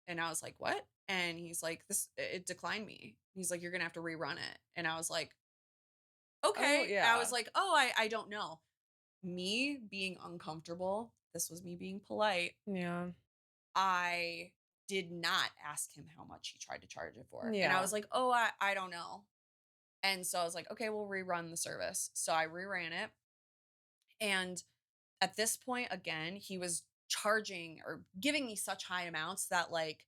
And I was like, what? And he's like, this it declined me. He's like, you're gonna have to rerun it. And I was like, Oh, okay. I was yeah. like, oh, I don't know. Me being uncomfortable, this was me being polite. Yeah. I did not ask him how much he tried to charge it for. And I Yeah. was like, oh, I don't know. And so I was like, okay, we'll rerun the service. So I reran it. And at this point, again, he was charging or giving me such high amounts that like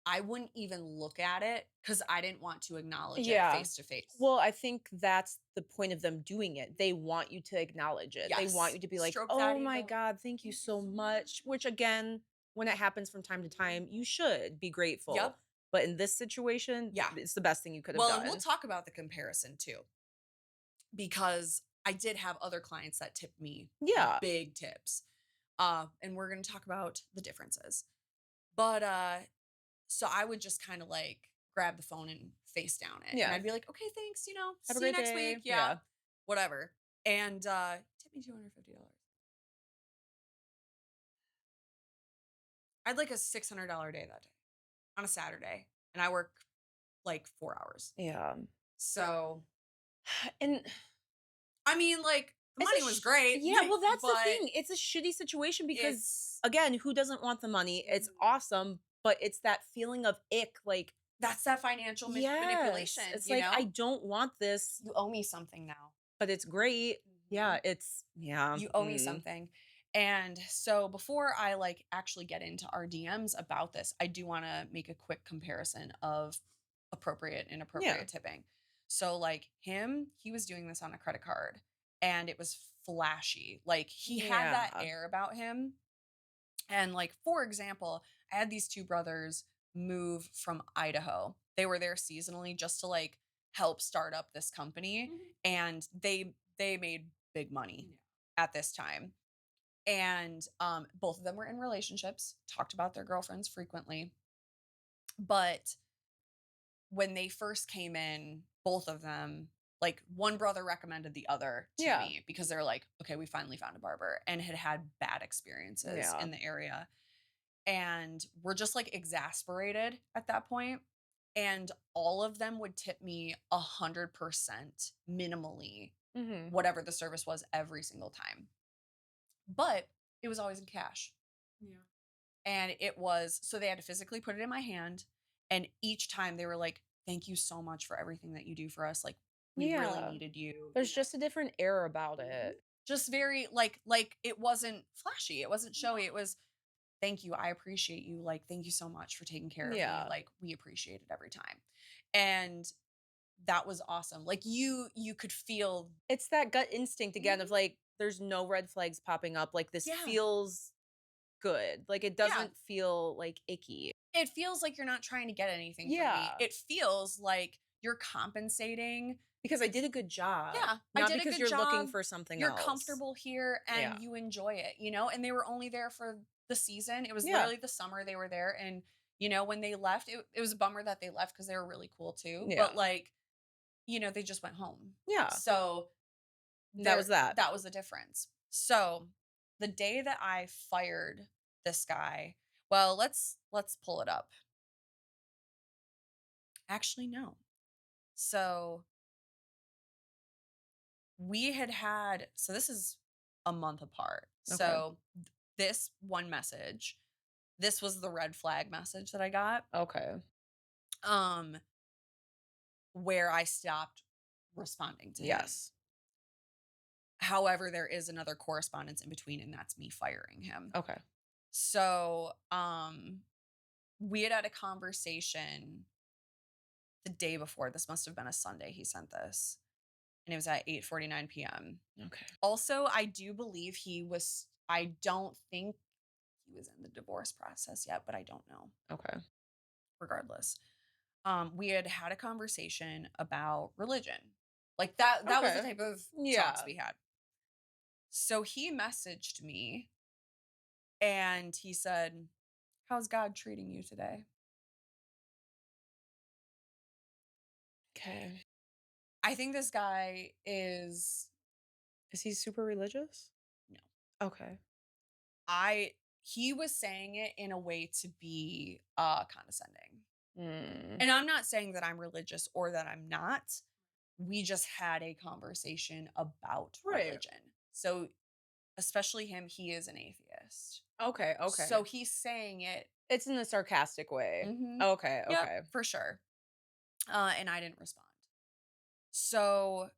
I wouldn't even look at it because I didn't want to acknowledge it Yeah. face to face. Well, I think that's the point of them doing it. They want you to acknowledge it. They want Yes. you to be like, Stroke that "Oh my ego. god, thank you Thank you so so much. much." Which again, when it happens from time to time, you should be grateful. Yep. But in this situation, Yeah. it's the best thing you could have Well, and we'll done. talk about the comparison too, because I did have other clients that tipped me Yeah. big tips. And we're going to talk about the differences. But so I would just kind of like grab the phone and face down it. And Yeah. I'd be like, okay, thanks, Have a see you great next week. day. Yeah. Yeah. Whatever. And tip me $250. I had like a $600 day that day on a Saturday. And I work like 4 hours. Yeah. So, And I mean, like the it's money was great, yeah, well, that's the but thing. It's a shitty situation because it's again, who doesn't want the money? It's Mhm. awesome, but it's that feeling of ick, like, That's that financial yes. manipulation, It's like I don't want this, You owe me something now. but it's great. Yeah, Mhm. it's yeah. You owe me Mm. something. And so before I like actually get into our DMs about this, I do want to make a quick comparison of appropriate and Yeah. inappropriate tipping. So like him, he was doing this on a credit card and it was flashy. Like he had that Yeah. air about him. And like for example, I had these two brothers move from Idaho. They were there seasonally just to like help start up this company and they made big money at this time. And both of them were in relationships, talked about their girlfriends frequently. But when they first came in, both of them, like one brother recommended the other to Yeah. me because they're like, okay, we finally found a barber and had had bad experiences Yeah. in the area. And we're just like exasperated at that point. and all of them would tip me 100% minimally, Mhm. whatever the service was every single time. But it was always in cash. Yeah. And it was so they had to physically put it in my hand. And each time they were like, thank you so much for everything that you do for us. Like, we really Yeah. needed you, There's just a different air about Mhm. it. Just very like it wasn't flashy. It wasn't showy. It was thank you. I appreciate you. Like, thank you so much for taking care of me. Yeah. Like, we appreciate it every time. And that was awesome. Like you could feel It's that gut instinct again of Mhm. like, there's no red flags popping up. Like, this Yeah. feels good. Like, it Yeah. doesn't feel like icky. It feels like you're not trying to get anything from me. Yeah. It feels like you're compensating. Because I did a good job, Yeah, I not did a because good you're looking job. for something You're else. comfortable here Yeah. and you enjoy it, you know? And they were only there for the season. It was Yeah. literally the summer they were there. And, you know, when they left, it was a bummer that they left because they were really cool too. Yeah. But like, you know, they just went home. Yeah. So That was that. that was the difference. So the day that I fired this guy, well, let's pull it up. Actually, no. So so this is a month apart. Okay. So this one message, this was the red flag message that I got, Okay. um, where I stopped responding to him. Yes. However, there is another correspondence in between, and that's me firing him. Okay. So, we had a conversation the day before. This must have been a Sunday he sent this, and it was at 8:49 PM. Okay. Also, I don't think he was in the divorce process yet, but I don't know. Okay. Regardless, we had a conversation about religion. Like that was the Okay. type of talks Yeah. we had. So he messaged me and he said, "How's God treating you today?" Okay. I think this guy is Is he super religious? no. Okay. I he was saying it in a way to be condescending. Mm. And I'm not saying that I'm religious or that I'm not. We just had a conversation about Right. religion. So, especially him, he is an atheist. Okay. So Okay. he's saying it. It's in a sarcastic way. Mhm. Okay. Yep, Okay. for sure. And I didn't respond. So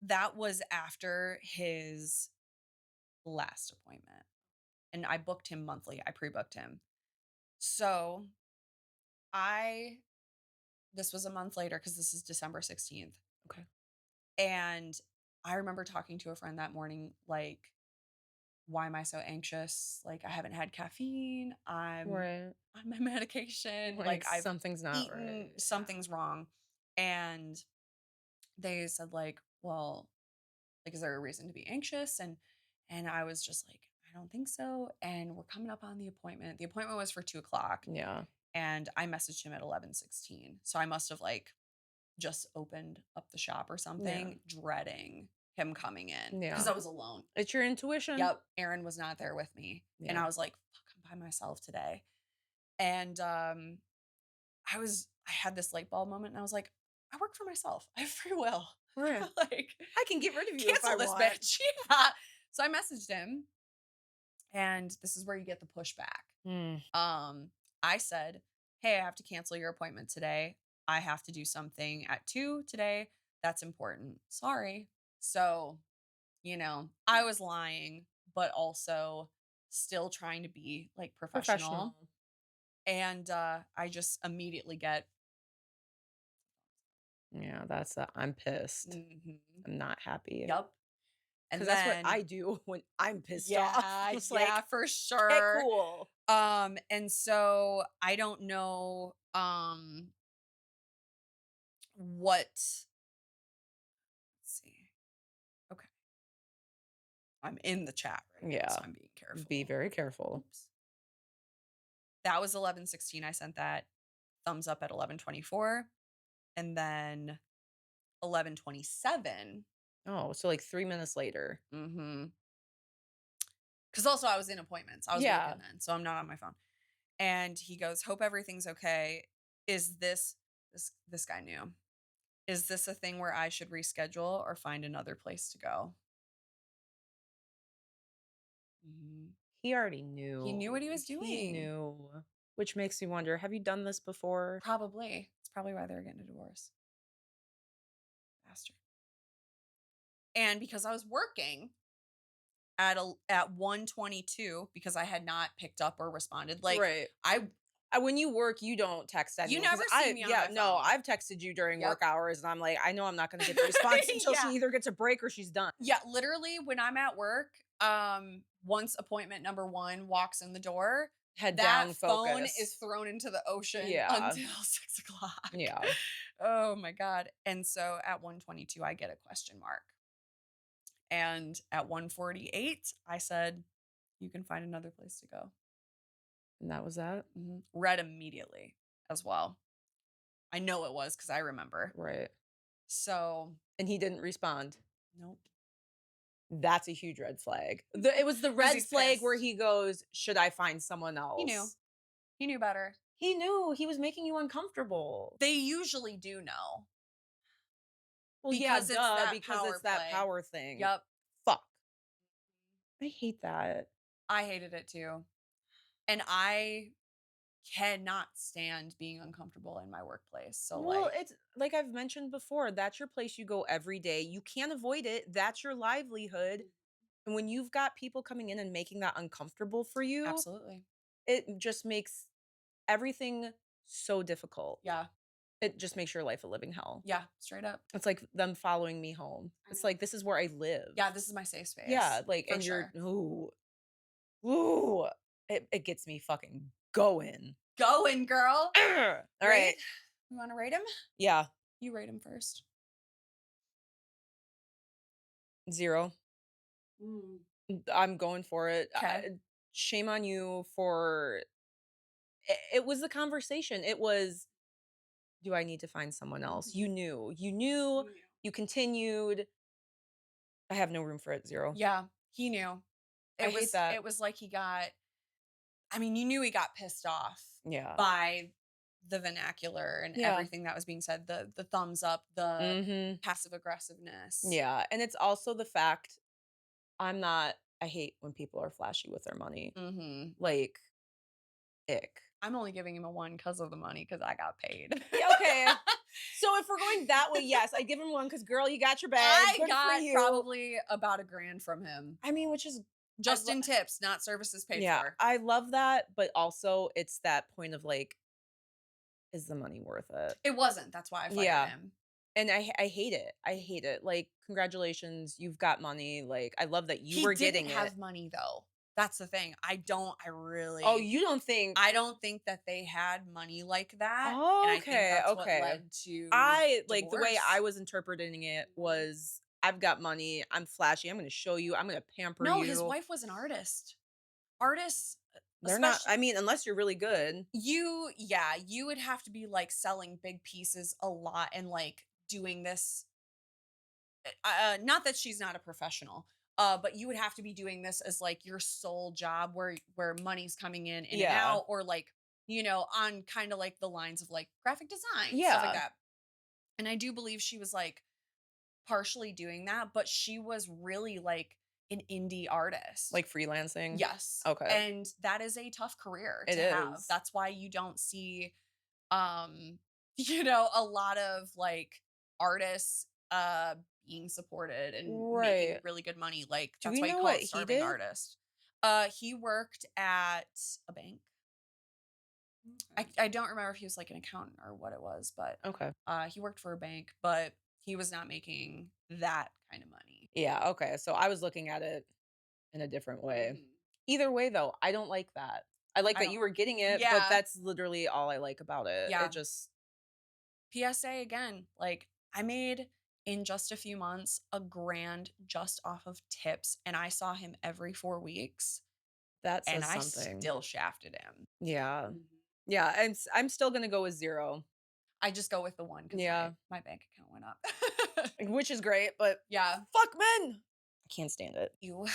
that was after his last appointment. And I booked him monthly. I pre-booked him. So I this was a month later because this is December 16th. Okay. And I remember talking to a friend that morning, like, why am I so anxious? Like, I haven't had caffeine. I'm Right. on my medication. Like, Like, I've something's not eaten, right. something's wrong. And they said, like, well, like, is there a reason to be anxious? And I was just like, I don't think so. And we're coming up on the appointment. The appointment was for 2 o'clock. Yeah. And I messaged him at 11:16. So I must have like just opened up the shop or Yeah. something, dreading him coming in because Yeah. I was alone. It's your intuition. Yep, Aaron was not there with me, and Yeah. I was like, "Fuck, I'm by myself today." And I had this light bulb moment, and I was like, "I work for myself. I have free will. Right. Like, I can get rid of you if I cancel this want. bitch." Yeah. So I messaged him, and this is where you get the pushback. Mm. Um, I said, "Hey, I have to cancel your appointment today. I have to do something at 2 today. That's important. Sorry." So, you know, I was lying, but also still trying to be like professional. Professional. And I just immediately get, Yeah, that's I'm pissed. mhm, I'm not happy. yep. Because And that's what I then, do when I'm pissed off. yeah, It's yeah, like, for "Okay, sure. cool." And so I don't know what let's see. Okay. I'm in the chat right now, so Yeah. I'm being Be careful. very careful. Oops. That was 11:16. I sent that thumbs up at 11:24, and then 11:27. Oh, so, like, 3 minutes later. Mhm. Because also I was in appointments. I was Yeah. working then, so I'm not on my phone. And he goes, "Hope everything's okay. Is this This guy knew. Is this a thing where I should reschedule or find another place to go? Mhm. He already He knew. knew what he was He doing. knew, which makes me wonder, have you done this before? Probably. It's probably why they were getting a divorce. Bastard. And because I was working at 1:22 because I had not picked up or responded. Like Right. I When you work, you don't text you anyone because never see me on my no, phone. I've texted you during Yep. work hours, and I'm like, I know I'm not gonna get the response until she Yeah. either gets a break or she's done. Yeah, literally when I'm at work, once appointment number 1 walks in the door, Head that down, phone focus. is thrown into the ocean Yeah. until 6 o'clock. Yeah. Oh my god. And so at 1:22, I get a question mark. And at 1:48, I said, "You can find another place to go." And that was that? Read immediately as well. I know it was because I remember. Right. So, And he didn't respond. nope. That's a huge red flag. It was the 'Cause red he's flag where pissed. he goes, "Should I find someone He knew. else?" He knew better. He knew he was making you uncomfortable. They usually do know Well, yeah, because it's duh, that because power it's that play. power thing. Yep. Fuck. I hate that. I hated it too. And I cannot stand being uncomfortable in my workplace. So, Well, like, it's like I've mentioned before, that's your place you go every day. You can't avoid it. That's your livelihood. And when you've got people coming in and making that uncomfortable for you, absolutely. it just makes everything so difficult. Yeah. It just makes your life a living hell. Yeah. Straight up. It's like them following me home. I It's know. like this is where I live. Yeah. This is my safe space. Yeah, like For and sure. you're ooh. It gets me fucking going. Going, girl. All right. You want to rate him? Yeah. You rate him first. 0. I'm going for it. Okay. Shame on you for it was the conversation. It was, do I need to find someone else? You knew. You knew. You continued. I have no room for it. 0. Yeah. He knew. I hate that. It was like he got, I mean, you knew he got pissed off Yeah. by the vernacular and Yeah. everything that was being said, the thumbs up, the Mhm. passive aggressiveness. Yeah, and it's also the fact I hate when people are flashy with their money. Mhm. Like, ick. I'm only giving him a 1 because of the money because I got paid. Yeah, okay. So if we're going that way, yes, I give him 1 because girl, you got your bag. I Good for got you. probably about $1,000 from him. I mean, which is Just lo in tips, not services paid yeah, for. I love that, but also it's that point of like, is the money worth it? It wasn't. That's why I fired Yeah. him. And I hate it. I hate it. Like, congratulations, you've got money. Like, I love that you He were didn't getting have it. money though. That's the thing. I really Oh, you don't think I don't think that they had money like that. Oh, And I think okay, that's what okay. led to Like, the way divorce. I was interpreting it was, I've got money, I'm flashy, I'm gonna show you, I'm gonna pamper No, you. his wife was an artist. Artists, They're not especially I mean, unless you're really good. you would have to be like selling big pieces a lot and like doing this not that she's not a professional, but you would have to be doing this as like your sole job where money's coming in and Yeah. out, or like, on kind of like the lines of like graphic design, stuff like Yeah. that. And I do believe she was like partially doing that, but she was really like an indie artist. Like freelancing? Yes. Okay. And that is a tough career It to have. is. That's why you don't see um a lot of like artists being supported and making Right. really good money. Like Do that's we why you know call what it he starving did? artist. He worked at a bank. I don't remember if he was like an accountant or what it was, but Okay. he worked for a bank, but he was not making that kind of money. Yeah, okay, so I was looking at it in a different way. Either way, though, I don't like that. I like I that don't you were getting it, but Yeah. that's literally all I like about it. Yeah. It just PSA again, like I made in just a few months $1,000 just off of tips, and I saw him every 4 weeks that and says I something. still shafted him. Yeah. Yeah, I'm still gonna go with 0. I just go with the 1 because Yeah. my bank account went up. Which is great, but Yeah. fuck men! I can't stand it. You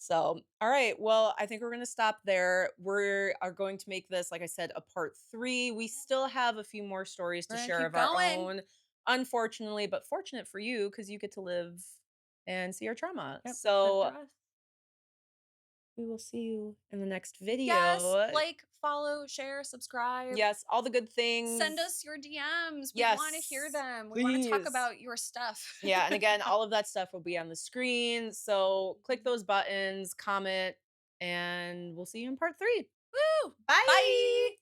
So, all right. Well, I think we're going to stop there. We are going to make this, like I said, a part 3. We still have a few more stories to We're gonna share keep of our going. own, unfortunately, but fortunate for you because you get to live and see our trauma. Yep, live So, through us. we will see you in the next Yes, video. like, follow, share, subscribe. Yes, all the good Send things. us your DMs. We wanna hear Yes, them. We wanna talk please. about your stuff. Yeah, and again, all of that stuff will be on the screen. So click those buttons, comment, and we'll see you in part 3. Woo! Bye. Bye.